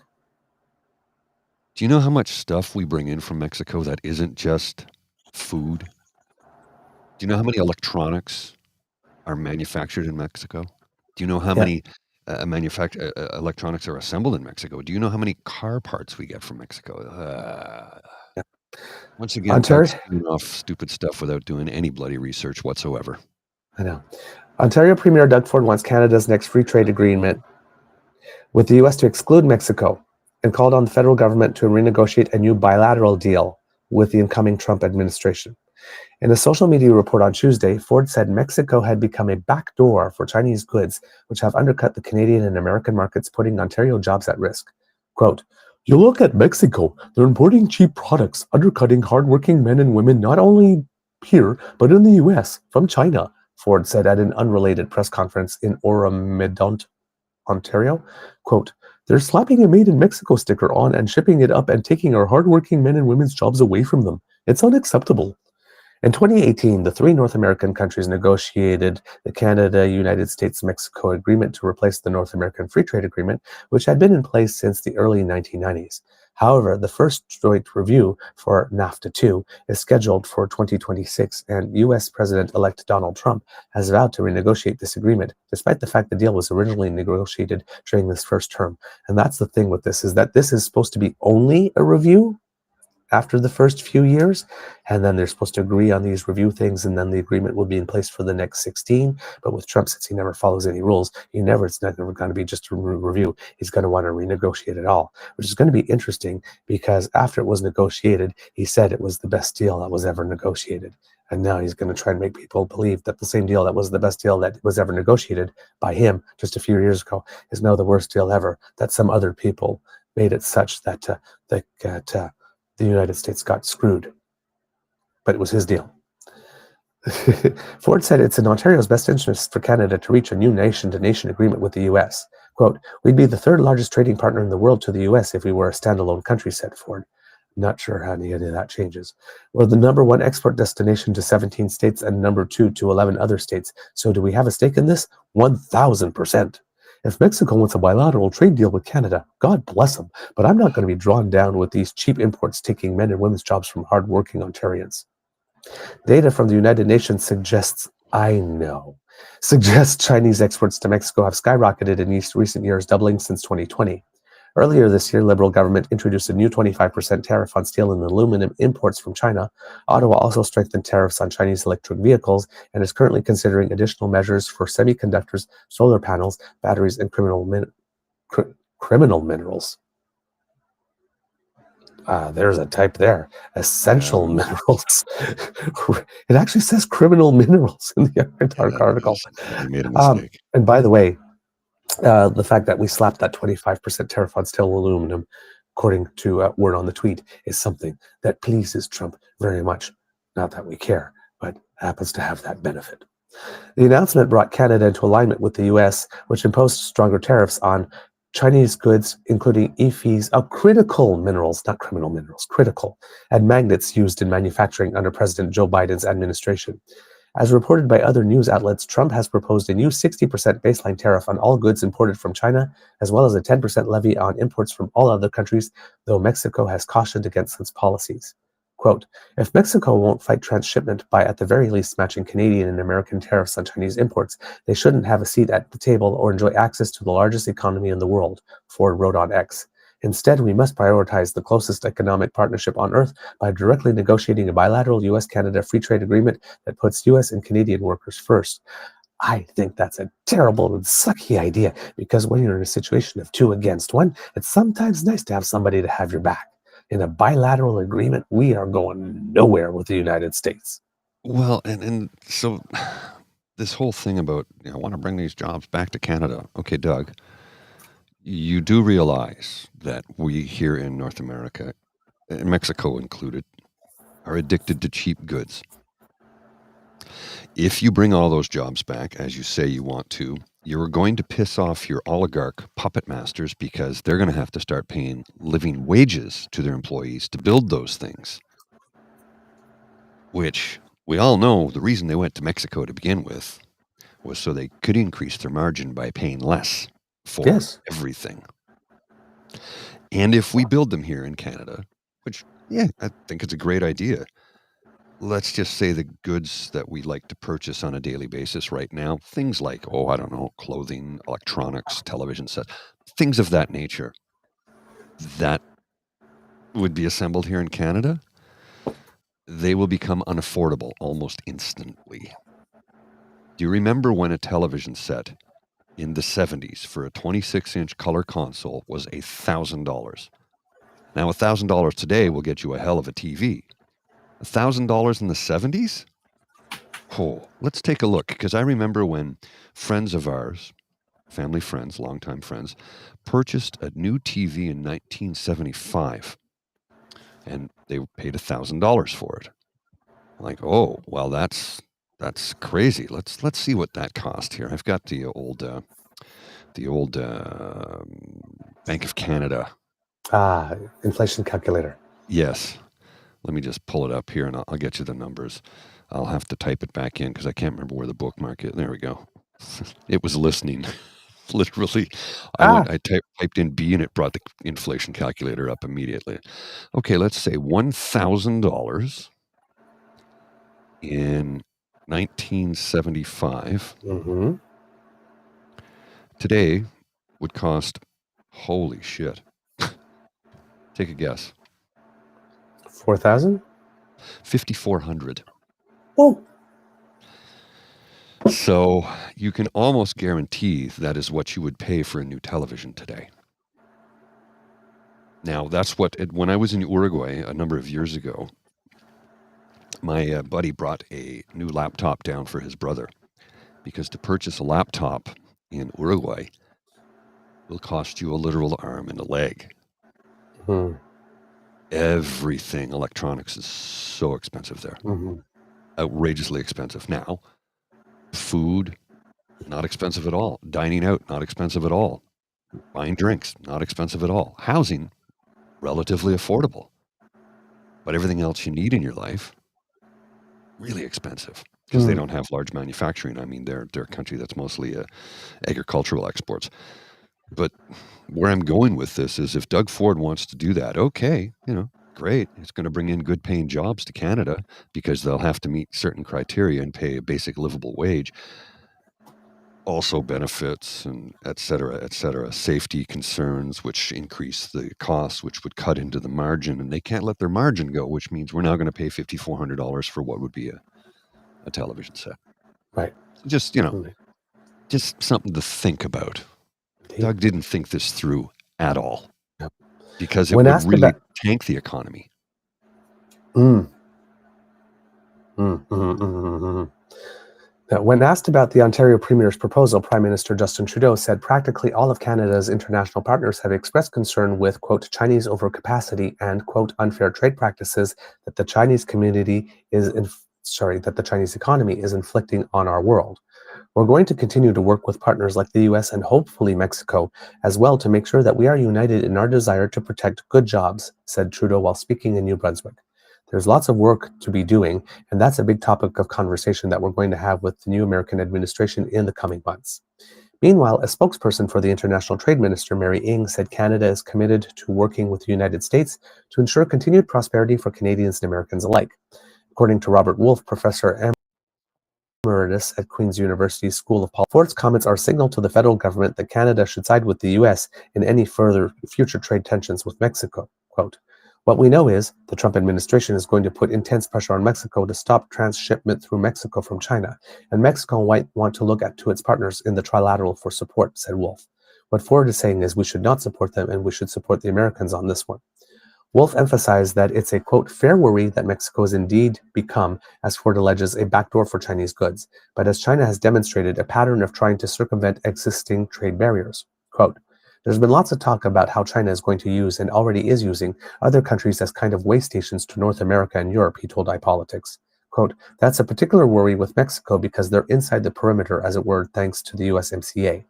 C: Do you know how much stuff we bring in from Mexico that isn't just food? Do you know how many electronics are manufactured in Mexico? Do you know how many electronics are assembled in Mexico? Do you know how many car parts we get from Mexico? Once again, doing off stupid stuff without doing any bloody research whatsoever.
B: I know. Ontario Premier Doug Ford wants Canada's next free trade agreement with the U.S. to exclude Mexico and called on the federal government to renegotiate a new bilateral deal with the incoming Trump administration. In a social media report on Tuesday, Ford said Mexico had become a backdoor for Chinese goods, which have undercut the Canadian and American markets, putting Ontario jobs at risk. Quote, "You look at Mexico, they're importing cheap products, undercutting hardworking men and women not only here, but in the U.S. from China," Ford said at an unrelated press conference in Oromedont, Ontario. Quote, "They're slapping a Made in Mexico sticker on and shipping it up and taking our hardworking men and women's jobs away from them. It's unacceptable." In 2018, the three North American countries negotiated the Canada-United States-Mexico Agreement to replace the North American Free Trade Agreement, which had been in place since the early 1990s. However, the first joint review for NAFTA 2 is scheduled for 2026, and U.S. President-elect Donald Trump has vowed to renegotiate this agreement, despite the fact the deal was originally negotiated during this first term. And that's the thing with this, is that this is supposed to be only a review after the first few years, and then they're supposed to agree on these review things, and then the agreement will be in place for the next 16. But with Trump, since he never follows any rules, it's not never going to be just a review. He's going to want to renegotiate it all, which is going to be interesting, because after it was negotiated, he said it was the best deal that was ever negotiated. And now he's going to try and make people believe that the same deal that was the best deal that was ever negotiated by him just a few years ago is now the worst deal ever, that some other people made it such that the United States got screwed. But it was his deal. Ford said it's in Ontario's best interest for Canada to reach a new nation-to-nation agreement with the U.S. Quote, "We'd be the third largest trading partner in the world to the U.S. if we were a standalone country," said Ford. Not sure how any of that changes. We're the number one export destination to 17 states and number 2 to 11 other states. So do we have a stake in this? 1,000%. If Mexico wants a bilateral trade deal with Canada, God bless them, but I'm not going to be drawn down with these cheap imports taking men and women's jobs from hard-working Ontarians. Data from the United Nations suggests Chinese exports to Mexico have skyrocketed in recent years, doubling since 2020. Earlier this year, Liberal government introduced a new 25% tariff on steel and aluminum imports from China. Ottawa also strengthened tariffs on Chinese electric vehicles and is currently considering additional measures for semiconductors, solar panels, batteries, and criminal minerals. There's a type there. Essential minerals. It actually says criminal minerals in the article.
C: You made a mistake.
B: And by the way, the fact that we slapped that 25% tariff on steel and aluminum, according to word on the tweet, is something that pleases Trump very much. Not that we care, but happens to have that benefit. The announcement brought Canada into alignment with the U.S., which imposed stronger tariffs on Chinese goods, including EVs of critical minerals, not criminal minerals, critical, and magnets used in manufacturing under President Joe Biden's administration. As reported by other news outlets, Trump has proposed a new 60% baseline tariff on all goods imported from China, as well as a 10% levy on imports from all other countries, though Mexico has cautioned against such policies. Quote, "If Mexico won't fight transshipment by at the very least matching Canadian and American tariffs on Chinese imports, they shouldn't have a seat at the table or enjoy access to the largest economy in the world," Ford wrote on X. "Instead, we must prioritize the closest economic partnership on earth by directly negotiating a bilateral U.S.-Canada free trade agreement that puts U.S. and Canadian workers first." I think that's a terrible and sucky idea, because when you're in a situation of 2 against 1, it's sometimes nice to have somebody to have your back. In a bilateral agreement, we are going nowhere with the United States.
C: Well, and so this whole thing about, I want to bring these jobs back to Canada. Okay, Doug, you do realize that we here in North America, and Mexico included, are addicted to cheap goods. If you bring all those jobs back, as you say you want to, you're going to piss off your oligarch puppet masters, because they're going to have to start paying living wages to their employees to build those things. Which we all know the reason they went to Mexico to begin with was so they could increase their margin by paying less for everything. And if we build them here in Canada, which, I think it's a great idea. Let's just say the goods that we like to purchase on a daily basis right now, things like, clothing, electronics, television sets, things of that nature, that would be assembled here in Canada, they will become unaffordable almost instantly. Do you remember when a television set in the 70s for a 26-inch color console was $1,000? Now, $1,000 today will get you a hell of a TV. $1,000 in the 70s? Oh, let's take a look, because I remember when friends of ours, family friends, longtime friends, purchased a new TV in 1975, and they paid $1,000 for it. Like, oh, well, that's crazy. Let's see what that cost here. I've got the old Bank of Canada.
B: Inflation calculator.
C: Yes. Let me just pull it up here, and I'll get you the numbers. I'll have to type it back in because I can't remember where the bookmark is. There we go. It was listening. Literally, I typed in B and it brought the inflation calculator up immediately. Okay, let's say $1,000 in 1975
B: Mm-hmm.
C: today would cost, holy shit. Take a guess.
B: 4,000?
C: $5,400.
B: Oh,
C: So you can almost guarantee that is what you would pay for a new television today. Now, that's what, when I was in Uruguay a number of years ago, my buddy brought a new laptop down for his brother, because to purchase a laptop in Uruguay will cost you a literal arm and a leg. Everything electronics is so expensive there. Outrageously expensive. Now, food, not expensive at all. Dining out, not expensive at all. Buying drinks, not expensive at all. Housing, relatively affordable. But everything else you need in your life, really expensive, because they don't have large manufacturing. I mean, they're a country that's mostly agricultural exports. But where I'm going with this is, if Doug Ford wants to do that, okay, great. It's going to bring in good paying jobs to Canada, because they'll have to meet certain criteria and pay a basic livable wage. Also benefits and et cetera, safety concerns, which increase the costs, which would cut into the margin, and they can't let their margin go, which means we're now going to pay $5,400 for what would be a television set.
B: Right.
C: Just, just something to think about. Doug didn't think this through at all, because it would really tank the economy.
B: Now, when asked about the Ontario Premier's proposal, Prime Minister Justin Trudeau said practically all of Canada's international partners have expressed concern with, quote, Chinese overcapacity and, quote, unfair trade practices that the Chinese economy is inflicting on our world. We're going to continue to work with partners like the US and hopefully Mexico as well to make sure that we are united in our desire to protect good jobs, said Trudeau while speaking in New Brunswick. There's lots of work to be doing, and that's a big topic of conversation that we're going to have with the new American administration in the coming months. Meanwhile, a spokesperson for the International Trade Minister, Mary Ng, said Canada is committed to working with the United States to ensure continued prosperity for Canadians and Americans alike. According to Robert Wolfe, Professor Emeritus at Queen's University School of Politics, Ford's comments are a signal to the federal government that Canada should side with the U.S. in any further future trade tensions with Mexico. Quote, what we know is the Trump administration is going to put intense pressure on Mexico to stop transshipment through Mexico from China, and Mexico might want to look to its partners in the trilateral for support, said Wolfe. What Ford is saying is we should not support them and we should support the Americans on this one. Wolfe emphasized that it's a, quote, fair worry that Mexico has indeed become, as Ford alleges, a backdoor for Chinese goods, but as China has demonstrated a pattern of trying to circumvent existing trade barriers. Quote, there's been lots of talk about how China is going to use and already is using other countries as kind of way stations to North America and Europe, he told iPolitics. Quote, that's a particular worry with Mexico because they're inside the perimeter, as it were, thanks to the USMCA.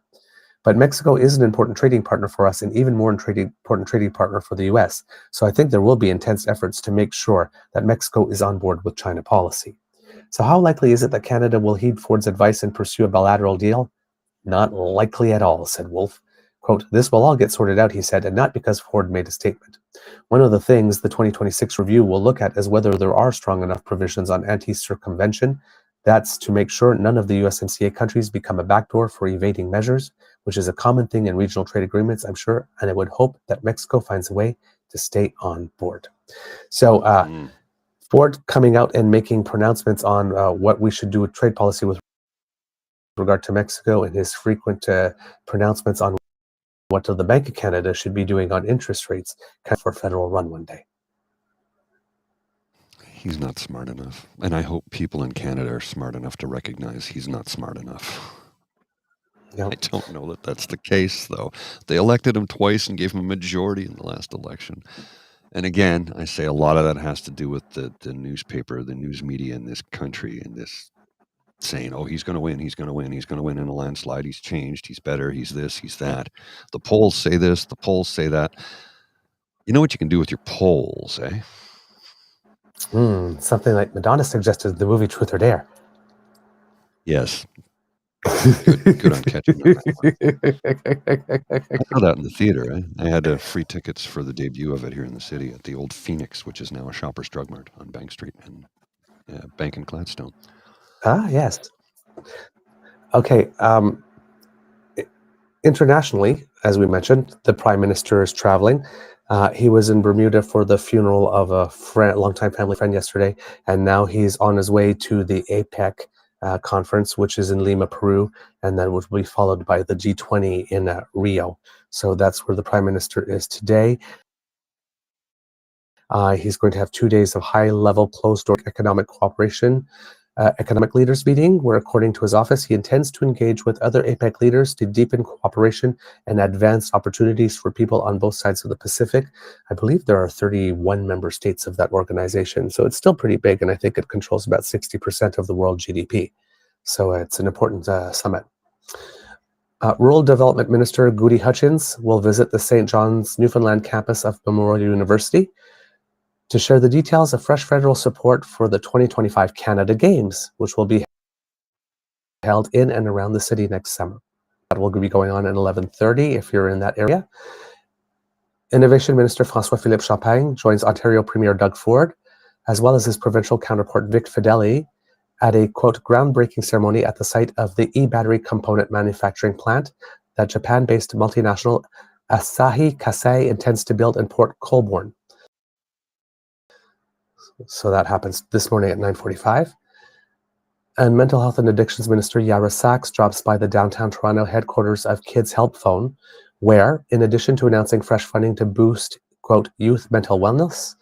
B: But Mexico is an important trading partner for us and even more important trading partner for the US. So I think there will be intense efforts to make sure that Mexico is on board with China policy. So how likely is it that Canada will heed Ford's advice and pursue a bilateral deal? Not likely at all, said Wolfe. Quote, this will all get sorted out, he said, and not because Ford made a statement. One of the things the 2026 review will look at is whether there are strong enough provisions on anti-circumvention. That's to make sure none of the USMCA countries become a backdoor for evading measures, which is a common thing in regional trade agreements, I'm sure, and I would hope that Mexico finds a way to stay on board. So Ford coming out and making pronouncements on what we should do with trade policy with regard to Mexico, and his frequent pronouncements on what the Bank of Canada should be doing on interest rates for a federal run one day.
C: He's not smart enough. And I hope people in Canada are smart enough to recognize he's not smart enough. Yep. I don't know that that's the case, though. They elected him twice and gave him a majority in the last election. And again, I say a lot of that has to do with the newspaper, the news media in this country, and this saying, oh, he's going to win, he's going to win, he's going to win in a landslide, he's changed, he's better, he's this, he's that. The polls say this, the polls say that. You know what you can do with your polls, eh?
B: Something like Madonna suggested, the movie Truth or Dare.
C: Yes. Good on catching on that one. I saw that in the theater. I had free tickets for the debut of it here in the city at the old Phoenix, which is now a Shoppers Drug Mart on Bank Street and Bank and Gladstone.
B: Ah, yes. Okay. Internationally, as we mentioned, the Prime Minister is traveling. He was in Bermuda for the funeral of a longtime family friend yesterday, and now he's on his way to the APEC conference, which is in Lima, Peru, and then will be followed by the G20 in Rio. So that's where the Prime Minister is today. He's going to have 2 days of high-level closed-door economic cooperation, economic leaders meeting, where, according to his office, he intends to engage with other APEC leaders to deepen cooperation and advance opportunities for people on both sides of the Pacific. I believe there are 31 member states of that organization, so it's still pretty big, and I think it controls about 60% of the world GDP. So it's an important summit. Rural Development Minister Goody Hutchins will visit the St. John's, Newfoundland campus of Memorial University to share the details of fresh federal support for the 2025 Canada Games, which will be held in and around the city next summer. That will be going on at 11:30 if you're in that area. Innovation Minister François-Philippe Champagne joins Ontario Premier Doug Ford, as well as his provincial counterpart Vic Fideli, at a, quote, groundbreaking ceremony at the site of the e-battery component manufacturing plant that Japan-based multinational Asahi Kasei intends to build in Port Colborne. So that happens this morning at 9:45. And Mental Health and Addictions Minister Yara Sachs drops by the downtown Toronto headquarters of Kids Help Phone, where, in addition to announcing fresh funding to boost, quote, youth mental wellness,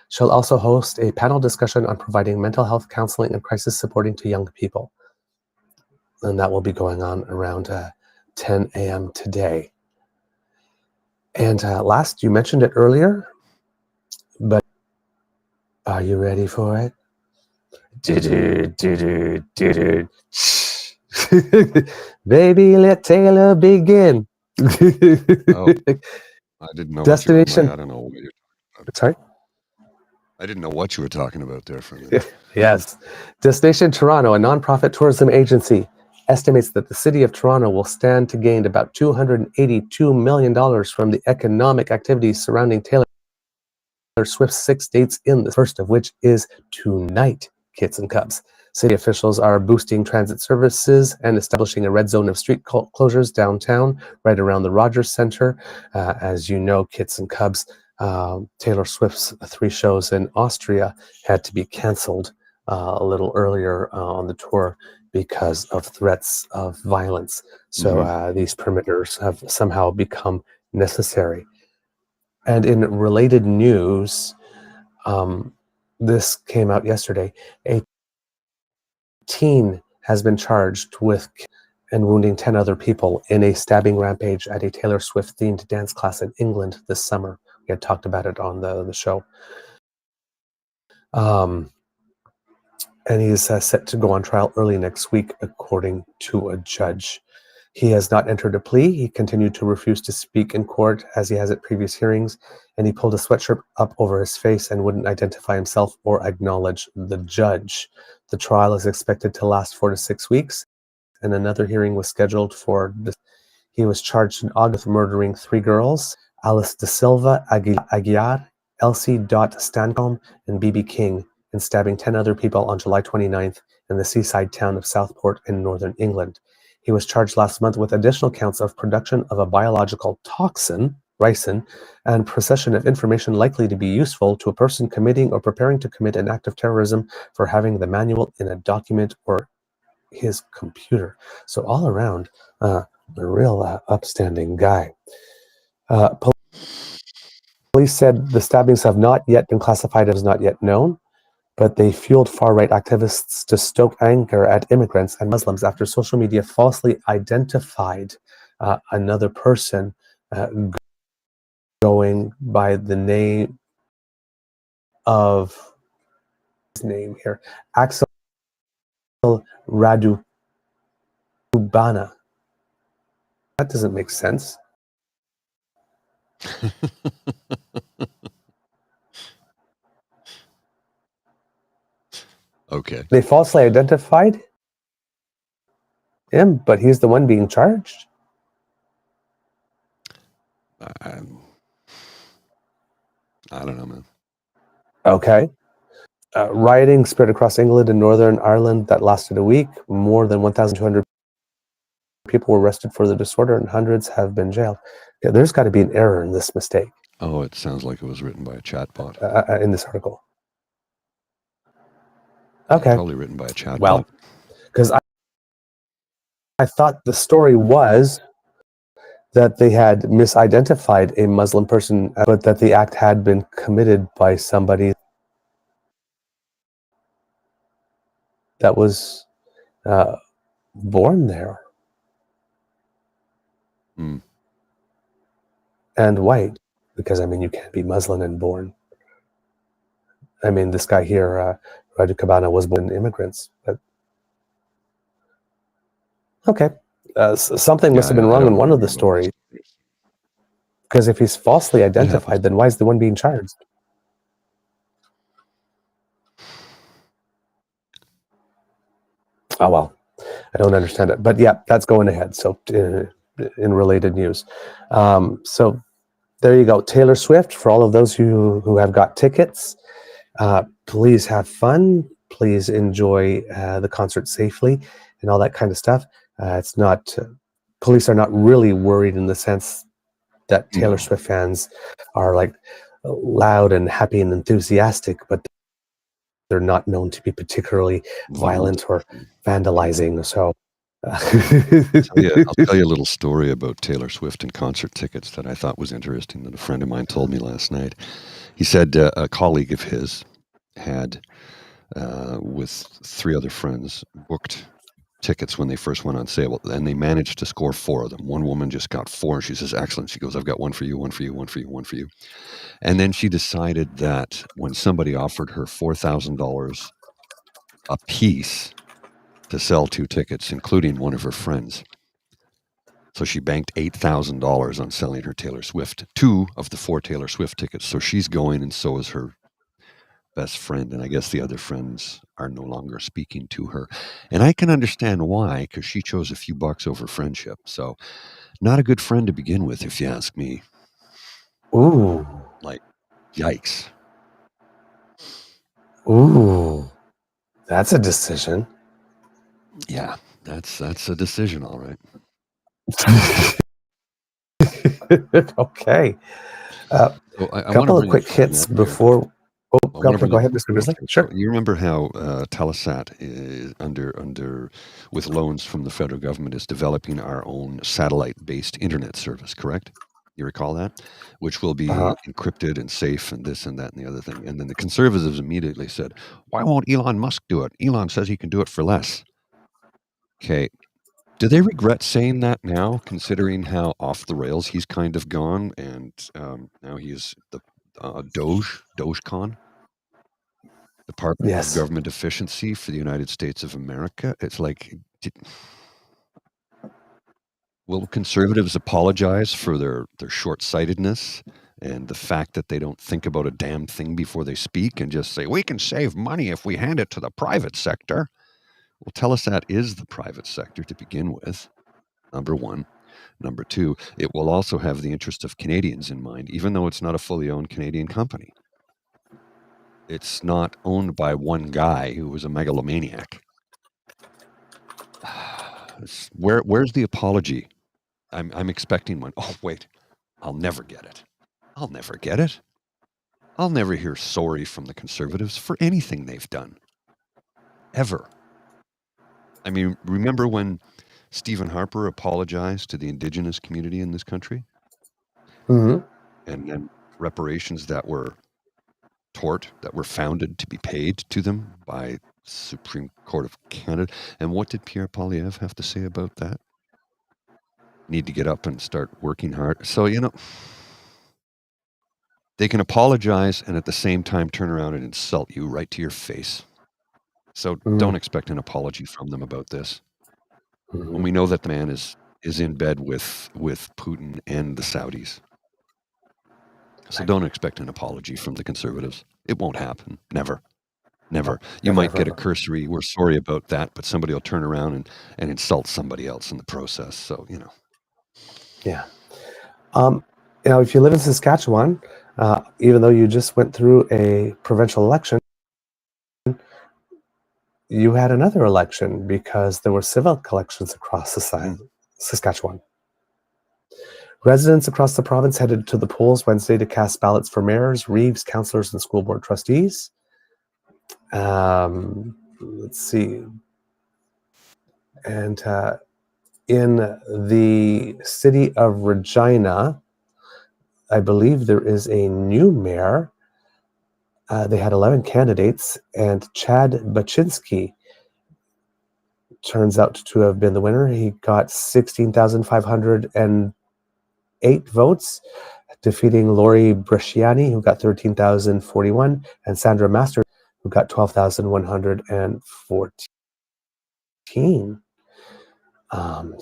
B: she'll also host a panel discussion on providing mental health counseling and crisis supporting to young people. And that will be going on around 10 a.m. today. And last, you mentioned it earlier, but are you ready for it? Baby, let Taylor begin.
C: I didn't know
B: Destination.
C: I don't know what you're talking about.
B: Sorry?
C: I didn't know what you were talking about there for a minute.
B: Yes. Destination Toronto, a nonprofit tourism agency, estimates that the city of Toronto will stand to gain about $282 million from the economic activities surrounding Taylor Swift's 6 dates in the first of which is tonight, kids and cubs. City officials are boosting transit services and establishing a red zone of street closures downtown, right around the Rogers Center. As you know, kids and cubs, Taylor Swift's 3 shows in Austria had to be canceled a little earlier on the tour because of threats of violence. So these perimeters have somehow become necessary. And in related news, this came out yesterday, a teen has been charged with and wounding 10 other people in a stabbing rampage at a Taylor Swift-themed dance class in England this summer. We had talked about it on the show. And he's set to go on trial early next week, according to a judge. He has not entered a plea. He continued to refuse to speak in court as he has at previous hearings, and he pulled a sweatshirt up over his face and wouldn't identify himself or acknowledge the judge. The trial is expected to last 4 to 6 weeks, and another hearing was scheduled for this. He was charged in August with murdering 3 girls, Alice De Silva Aguiar, Elsie Stancombe, and B.B. King, and stabbing 10 other people on July 29th in the seaside town of Southport in northern England. He was charged last month with additional counts of production of a biological toxin, ricin, and possession of information likely to be useful to a person committing or preparing to commit an act of terrorism for having the manual in a document or his computer. So all around, a real upstanding guy. Police said the stabbings have not yet been classified as not yet known, but they fueled far-right activists to stoke anger at immigrants and Muslims after social media falsely identified another person going by the name of his name here, Axel Radubana. That doesn't make sense.
C: Okay.
B: They falsely identified him, but he's the one being charged.
C: I don't know, man.
B: Okay. Rioting spread across England and Northern Ireland that lasted a week. More than 1,200 people were arrested for the disorder and hundreds have been jailed. Yeah, there's got to be an error in this mistake.
C: Oh, it sounds like it was written by a chatbot.
B: In this article. Okay.
C: Probably written by a chatbot.
B: Well, because I thought the story was that they had misidentified a Muslim person, but that the act had been committed by somebody that was born there. And white, because I mean, you can't be Muslim and born. I mean, this guy here, Raju Cabana, was born immigrants. But okay, something must have been wrong in one of the stories. Because if he's falsely identified, then why is the one being charged? Oh well, I don't understand it. But yeah, that's going ahead. So in related news, so there you go. Taylor Swift, for all of those who have got tickets, please have fun. Please enjoy the concert safely and all that kind of stuff. It's not, police are not really worried in the sense that Taylor Swift fans are like loud and happy and enthusiastic, but they're not known to be particularly violent or vandalizing. So
C: I'll tell you a little story about Taylor Swift and concert tickets that I thought was interesting that a friend of mine told me last night. He said a colleague of his had, with 3 other friends, booked tickets when they first went on sale, and they managed to score 4 of them. One woman just got 4, and she says, excellent. She goes, I've got one for you, one for you, one for you, one for you. And then she decided that when somebody offered her $4,000 a piece to sell 2 tickets, including one of her friends. So she banked $8,000 on selling her Taylor Swift, 2 of the 4 Taylor Swift tickets. So she's going, and so is her best friend. And I guess the other friends are no longer speaking to her. And I can understand why, because she chose a few bucks over friendship. So not a good friend to begin with, if you ask me.
B: Ooh.
C: Like, yikes.
B: Ooh. That's a decision.
C: Yeah, that's a decision, all right.
B: Okay.
C: So
B: a couple of quick hits before. Go ahead, Mr. Grizzly. Sure.
C: You remember how Telesat is under with loans from the federal government is developing our own satellite-based internet service, correct? You recall that? Which will be encrypted and safe and this and that and the other thing. And then the conservatives immediately said, why won't Elon Musk do it? Elon says he can do it for less. Okay. Do they regret saying that now, considering how off the rails he's kind of gone, and now he's the Dogecoin, Department of Government Efficiency for the United States of America? It's like, will conservatives apologize for their short-sightedness and the fact that they don't think about a damn thing before they speak and just say, we can save money if we hand it to the private sector? Well, Telesat is the private sector to begin with, number one. Number two, it will also have the interest of Canadians in mind, even though it's not a fully owned Canadian company. It's not owned by one guy who was a megalomaniac. Where's the apology? I'm expecting one. Oh, wait, I'll never get it. I'll never get it. I'll never hear sorry from the conservatives for anything they've done. Ever. I mean, remember when Stephen Harper apologized to the Indigenous community in this country?
B: Mm-hmm.
C: And then reparations that were that were founded to be paid to them by Supreme Court of Canada. And what did Pierre Poilievre have to say about that? Need to get up and start working hard. So, they can apologize and at the same time turn around and insult you right to your face. So don't expect an apology from them about this. When we know that the man is in bed with Putin and the Saudis. So don't expect an apology from the conservatives. It won't happen. Never. Never. You might
B: ever,
C: get a
B: ever.
C: cursory, "We're sorry about that," but somebody will turn around and insult somebody else in the process. So,
B: Yeah. If you live in Saskatchewan, even though you just went through a provincial election, you had another election because there were civic elections across Saskatchewan. Residents across the province headed to the polls Wednesday to cast ballots for mayors, reeves, councillors, and school board trustees. Let's see. And in the city of Regina, I believe there is a new mayor. They had 11 candidates, and Chad Baczynski turns out to have been the winner. He got 16,508 votes, defeating Lori Bresciani, who got 13,041, and Sandra Masters, who got 12,114.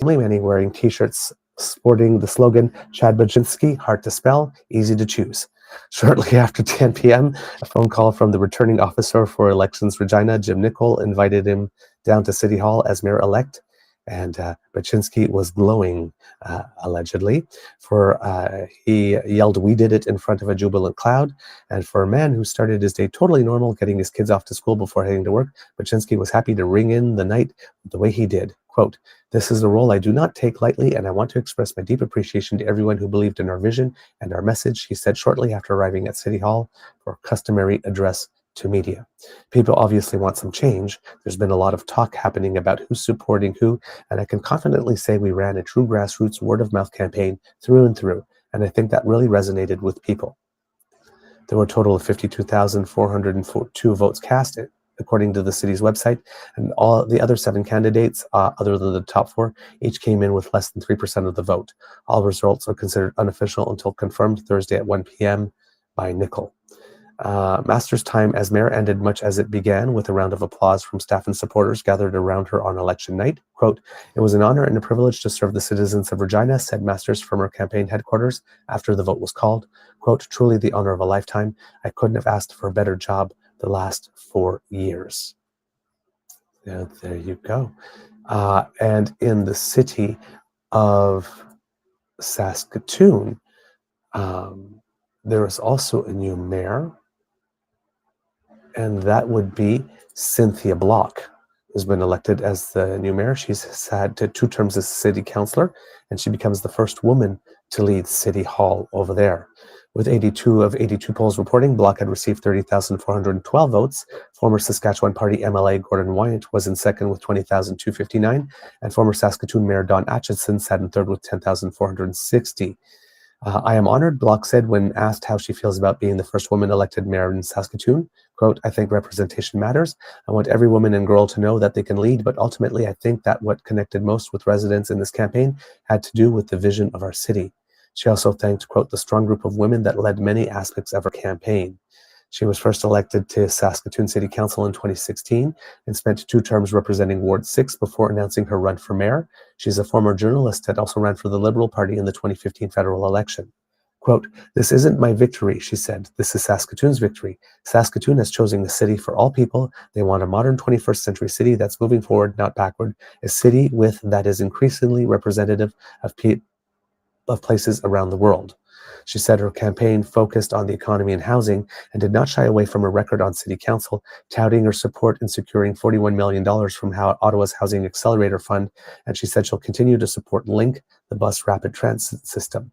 B: Many wearing t-shirts sporting the slogan, Chad Baczynski, hard to spell, easy to choose. Shortly after 10 p.m., a phone call from the returning officer for Elections Regina, Jim Nicol, invited him down to City Hall as mayor-elect, and Baczynski was glowing, allegedly, for he yelled, "We did it," in front of a jubilant crowd. And for a man who started his day totally normal, getting his kids off to school before heading to work, Baczynski was happy to ring in the night the way he did. Quote, "This is a role I do not take lightly, and I want to express my deep appreciation to everyone who believed in our vision and our message," he said shortly after arriving at City Hall for a customary address to media. People obviously want some change. There's been a lot of talk happening about who's supporting who, and I can confidently say we ran a true grassroots word-of-mouth campaign through and through, and I think that really resonated with people. There were a total of 52,402 votes cast, according to the city's website, and all the other 7 candidates, other than the top 4, each came in with less than 3% of the vote. All results are considered unofficial until confirmed Thursday at 1 p.m. by Nicol. Masters' time as mayor ended much as it began, with a round of applause from staff and supporters gathered around her on election night. Quote, "It was an honor and a privilege to serve the citizens of Regina," said Masters from her campaign headquarters after the vote was called. Quote, "Truly the honor of a lifetime. I couldn't have asked for a better job the last 4 years." Yeah, there you go. And in the city of Saskatoon, there is also a new mayor, and that would be Cynthia Block, who's been elected as the new mayor. She's had 2 terms as city councillor, and she becomes the first woman to lead City Hall over there. With 82 of 82 polls reporting, Block had received 30,412 votes. Former Saskatchewan Party MLA Gordon Wyant was in second with 20,259, and former Saskatoon Mayor Don Atchison sat in third with 10,460. "I am honored," Block said when asked how she feels about being the first woman elected mayor in Saskatoon. Quote, "I think representation matters. I want every woman and girl to know that they can lead, but ultimately I think that what connected most with residents in this campaign had to do with the vision of our city." She also thanked, quote, "the strong group of women that led many aspects of her campaign." She was first elected to Saskatoon City Council in 2016 and spent 2 terms representing Ward 6 before announcing her run for mayor. She's a former journalist that also ran for the Liberal Party in the 2015 federal election. Quote, "This isn't my victory," she said. "This is Saskatoon's victory. Saskatoon has chosen the city for all people. They want a modern 21st century city that's moving forward, not backward. A city that is increasingly representative of places around the world." She said her campaign focused on the economy and housing and did not shy away from her record on city council, touting her support in securing $41 million from Ottawa's Housing Accelerator Fund, and she said she'll continue to support LINK, the bus rapid transit system.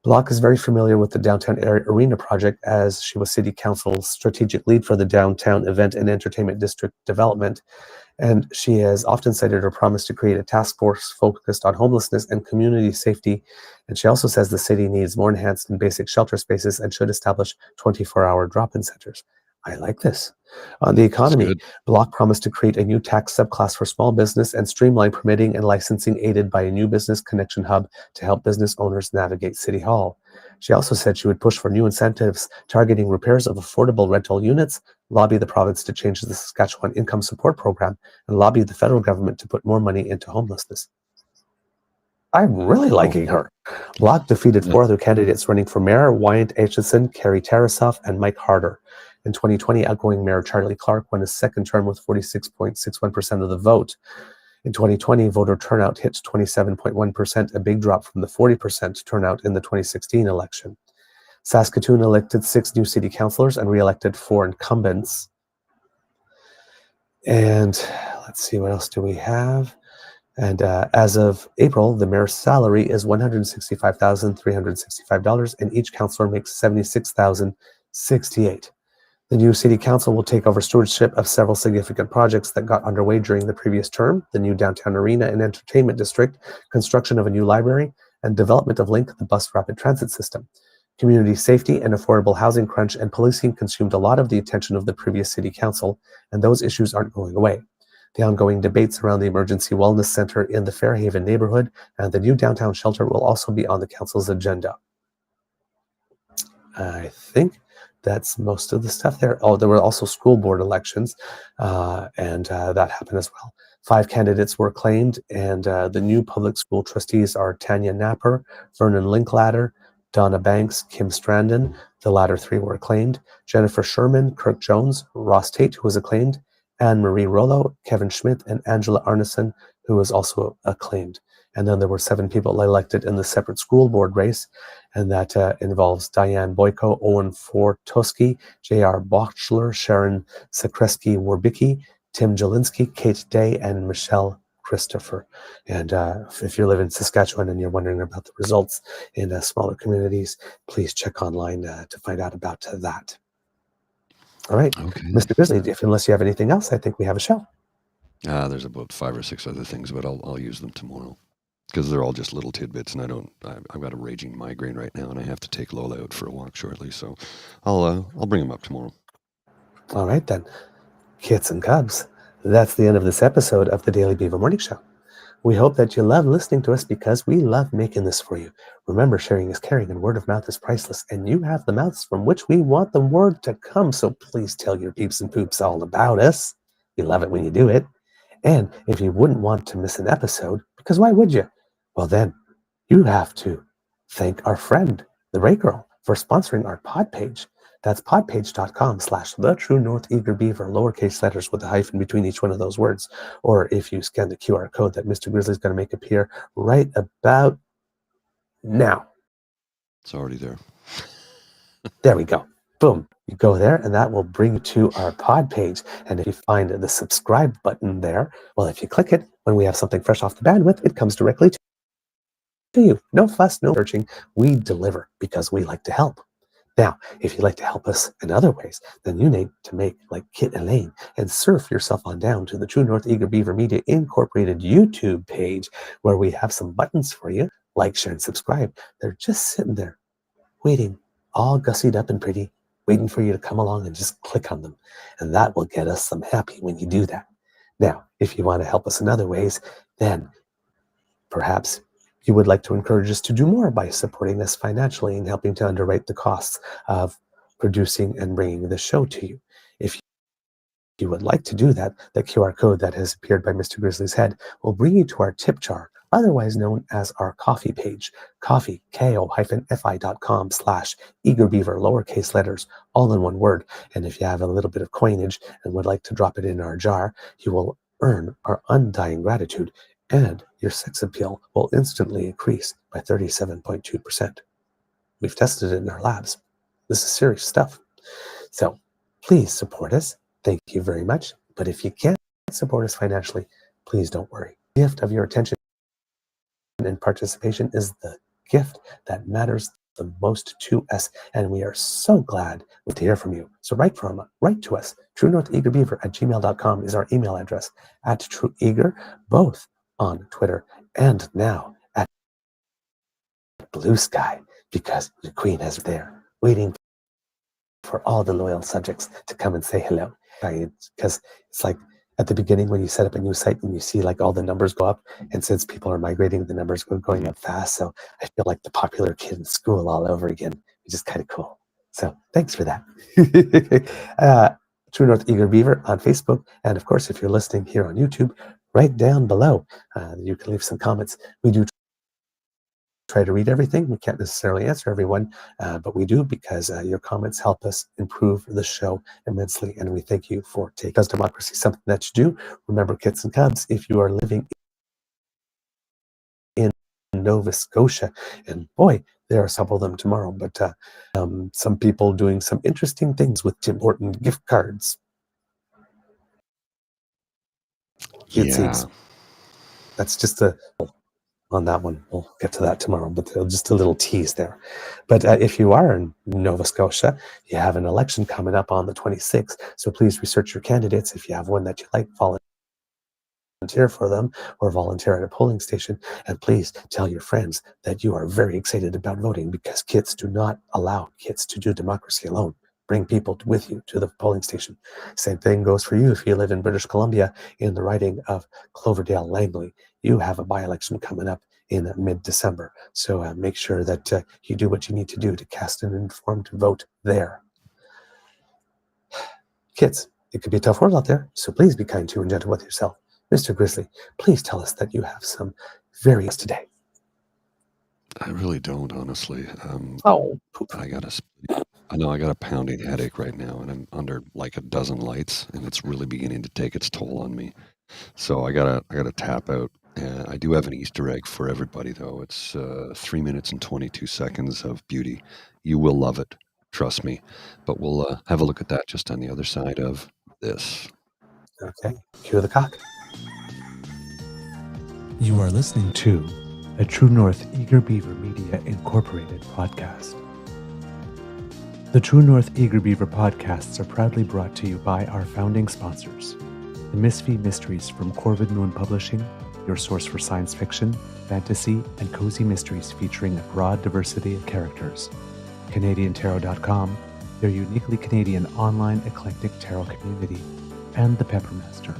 B: Block is very familiar with the Downtown Arena project, as she was City Council's strategic lead for the Downtown Event and Entertainment District development, and she has often cited her promise to create a task force focused on homelessness and community safety. And she also says the city needs more enhanced and basic shelter spaces and should establish 24-hour drop-in centers. I like this. On the economy, Block promised to create a new tax subclass for small business and streamline permitting and licensing, aided by a new business connection hub to help business owners navigate City Hall. She also said she would push for new incentives targeting repairs of affordable rental units, lobby the province to change the Saskatchewan Income Support Program, and lobby the federal government to put more money into homelessness. I'm really liking her. Block defeated 4 other candidates running for mayor: Wyant Aitchison, Carrie Tarasoff, and Mike Harder. In 2020, outgoing Mayor Charlie Clark won his second term with 46.61% of the vote. In 2020, voter turnout hit 27.1%, a big drop from the 40% turnout in the 2016 election. Saskatoon elected 6 new city councillors and re-elected 4 incumbents. And let's see, what else do we have? And as of April, the mayor's salary is $165,365, and each councillor makes $76,068. The new city council will take over stewardship of several significant projects that got underway during the previous term: the new downtown arena and entertainment district, construction of a new library, and development of Link, the bus rapid transit system. Community safety and affordable housing crunch and policing consumed a lot of the attention of the previous city council, and those issues aren't going away. The ongoing debates around the emergency wellness center in the Fairhaven neighborhood and the new downtown shelter will also be on the council's agenda. I think that's most of the stuff there. Oh, there were also school board elections, and that happened as well. 5 candidates were acclaimed, and the new public school trustees are Tanya Napper, Vernon Linklater, Donna Banks, Kim Strandon. The latter 3 were acclaimed. Jennifer Sherman, Kirk Jones, Ross Tate, who was acclaimed, Anne-Marie Rollo, Kevin Schmidt, and Angela Arneson, who was also acclaimed. And then there were 7 people elected in the separate school board race, and that involves Diane Boyko, Owen Fortosky, J.R. Bochler, Sharon Sakreski-Werbicki, Tim Jelinski, Kate Day, and Michelle Christopher. And if you live in Saskatchewan and you're wondering about the results in smaller communities, please check online to find out about that. All right,
C: Okay.
B: Mr. Grizzly, unless you have anything else, I think we have a show.
C: There's about 5 or 6 other things, but I'll use them tomorrow because they're all just little tidbits, and I've got a raging migraine right now, and I have to take Lola out for a walk shortly, so I'll bring them up tomorrow.
B: All right then, kits and cubs. That's the end of this episode of the Daily Beaver Morning Show. We hope that you love listening to us because we love making this for you. Remember, sharing is caring and word of mouth is priceless, and you have the mouths from which we want the word to come, so please tell your peeps and poops all about us. We love it when you do it. And if you wouldn't want to miss an episode, because why would you? Well then, you have to thank our friend, the Ray Girl, for sponsoring our pod page. That's podpage.com/TheTrueNorthEagerBeaver, lowercase letters with a hyphen between each one of those words. Or if you scan the QR code that Mr. Grizzly's going to make appear right about now.
C: It's already there.
B: There we go. Boom. You go there and that will bring you to our pod page. And if you find the subscribe button there, well, if you click it, when we have something fresh off the bandwidth, it comes directly to you. No fuss, no searching. We deliver because we like to help. Now, if you'd like to help us in other ways, then you need to make like Kit and Lane and surf yourself on down to the True North Eager Beaver Media Incorporated YouTube page, where we have some buttons for you. Like, share, and subscribe. They're just sitting there waiting, all gussied up and pretty, waiting for you to come along and just click on them. And that will get us some happy when you do that. Now, if you want to help us in other ways, then perhaps you would like to encourage us to do more by supporting us financially and helping to underwrite the costs of producing and bringing the show to you. If you would like to do that, the QR code that has appeared by Mr. Grizzly's head will bring you to our tip jar, otherwise known as our coffee page, coffee, ko-fi.com/eagerbeaver, lowercase letters, all in one word. And if you have a little bit of coinage and would like to drop it in our jar, you will earn our undying gratitude, and your sex appeal will instantly increase by 37.2%. We've tested it in our labs. This is serious stuff. So please support us. Thank you very much. But if you can't support us financially, please don't worry. The gift of your attention and participation is the gift that matters the most to us, and we are so glad to hear from you. So write to us. TrueNorthEagerBeaver@gmail.com is our email address, @TrueEager, both on Twitter and now at Blue Sky, because the Queen is there waiting for all the loyal subjects to come and say hello. Because it's like at the beginning when you set up a new site and you see like all the numbers go up, and since people are migrating, the numbers are going up fast. So I feel like the popular kid in school all over again, which is kind of cool. So thanks for that. True North Eager Beaver on Facebook, and of course, if you're listening here on YouTube, right down below, you can leave some comments. We do try to read everything. We can't necessarily answer everyone, but we do because your comments help us improve the show immensely, and we thank you for taking. Because democracy is something that you do. Remember, kits and cubs, if you are living in Nova Scotia, and boy, there are some of them tomorrow, but some people doing some interesting things with Tim Horton gift cards. It seems. That's just on that one. We'll get to that tomorrow, but just a little tease there. But if you are in Nova Scotia, you have an election coming up on the 26th, so please research your candidates. If you have one that you like, volunteer for them or volunteer at a polling station, and please tell your friends that you are very excited about voting, because kids do not allow kids to do democracy alone. Bring people with you to the polling station. Same thing goes for you if you live in British Columbia in the riding of Cloverdale-Langley. You have a by-election coming up in mid-December. So make sure that you do what you need to do to cast an informed vote there. Kids, it could be a tough world out there, so please be kind to and gentle with yourself. Mr. Grizzly, please tell us that you have some variants today.
C: I really don't, honestly.
B: Poop.
C: I know I got a pounding headache right now, and I'm under like a dozen lights, and it's really beginning to take its toll on me. So I gotta tap out. And I do have an Easter egg for everybody, though. It's 3 minutes and 22 seconds of beauty. You will love it, trust me. But we'll have a look at that just on the other side of this.
B: Okay, cue the cock. You are listening to a True North Eager Beaver Media Incorporated podcast. The True North Eager Beaver podcasts are proudly brought to you by our founding sponsors, the Misfit Mysteries from Corvid Moon Publishing, your source for science fiction, fantasy, and cozy mysteries featuring a broad diversity of characters. CanadianTarot.com, their uniquely Canadian online eclectic tarot community, and The Pepper Master,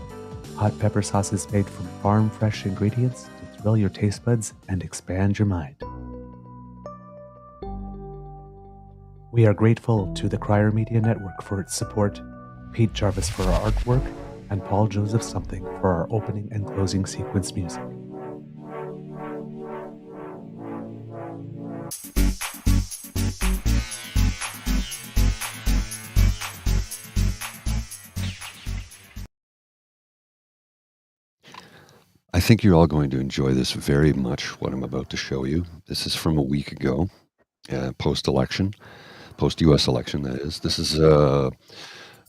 B: hot pepper sauces made from farm-fresh ingredients to thrill your taste buds and expand your mind. We are grateful to the Crier Media Network for its support, Pete Jarvis for our artwork, and Paul Joseph Something for our opening and closing sequence music.
C: I think you're all going to enjoy this very much, what I'm about to show you. This is from a week ago, post-election, post-U.S. election, that is. This is a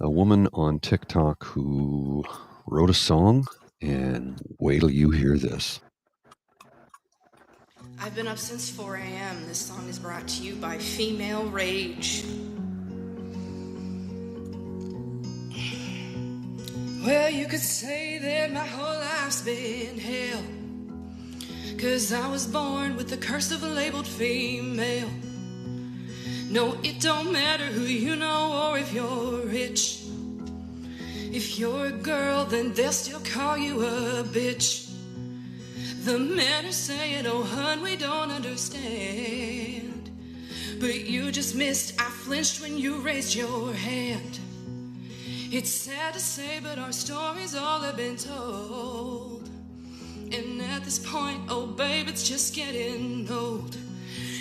C: woman on TikTok who wrote a song, and wait till you hear this.
J: I've been up since 4 a.m. This song is brought to you by Female Rage. Well, you could say that my whole life's been hell, 'cause I was born with the curse of a labeled female. No, it don't matter who you know or if you're rich. If you're a girl, then they'll still call you a bitch. The men are saying, oh hun, we don't understand. But you just missed, I flinched when you raised your hand. It's sad to say, but our stories all have been told. And at this point, oh babe, it's just getting old.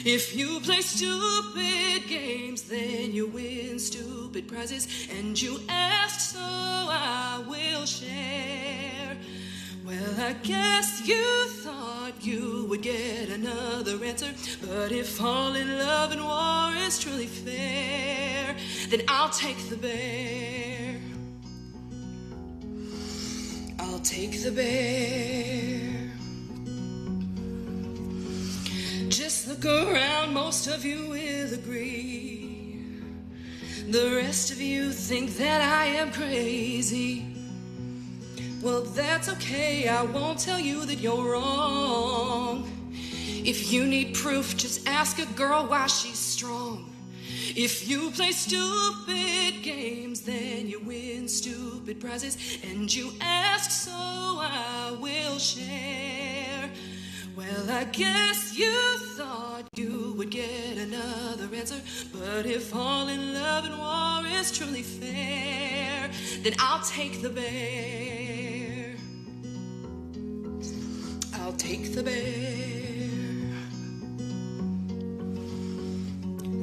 J: If you play stupid games, then you win stupid prizes. And you ask, so I will share. Well, I guess you thought you would get another answer. But if all in love and war is truly fair, then I'll take the bear. I'll take the bear. Just look around, most of you will agree. The rest of you think that I am crazy. Well, that's okay, I won't tell you that you're wrong. If you need proof, just ask a girl why she's strong. If you play stupid games, then you win stupid prizes. And you ask, so I will share. Well, I guess you thought you would get another answer. But if all in love and war is truly fair, then I'll take the bear. I'll take the bear.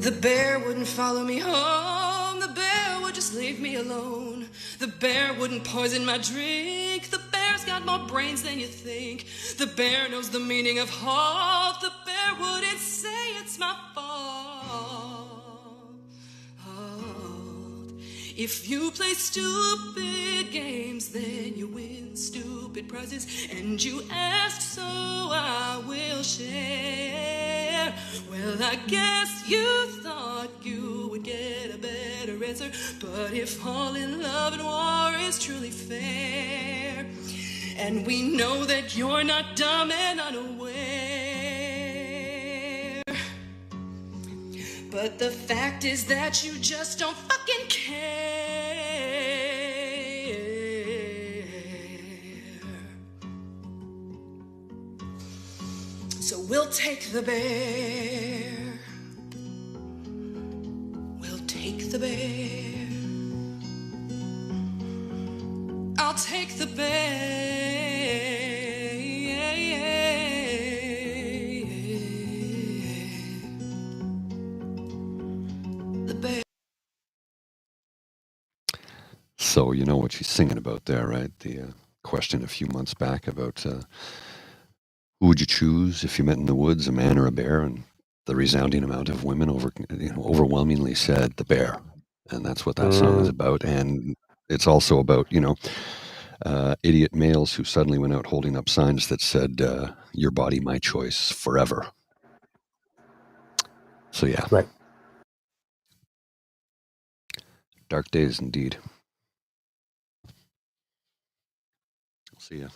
J: The bear wouldn't follow me home. The bear would just leave me alone. The bear wouldn't poison my drink. The bear's got more brains than you think. The bear knows the meaning of hope. The bear wouldn't say it's my fault. If you play stupid games, then you win stupid prizes. And you ask, so I will share. Well, I guess you thought you would get a better answer. But if fall in love and war is truly fair, and we know that you're not dumb and unaware, but the fact is that you just don't fucking care. So we'll take the bear. We'll take the bear. I'll take the bear. The bear.
C: So you know what she's singing about there, right? The question a few months back about who would you choose if you met in the woods, a man or a bear? And the resounding amount of women overwhelmingly said the bear, and that's what that song is about. And it's also about idiot males who suddenly went out holding up signs that said "Your body, my choice, forever." So yeah,
B: Right.
C: Dark days indeed. See ya.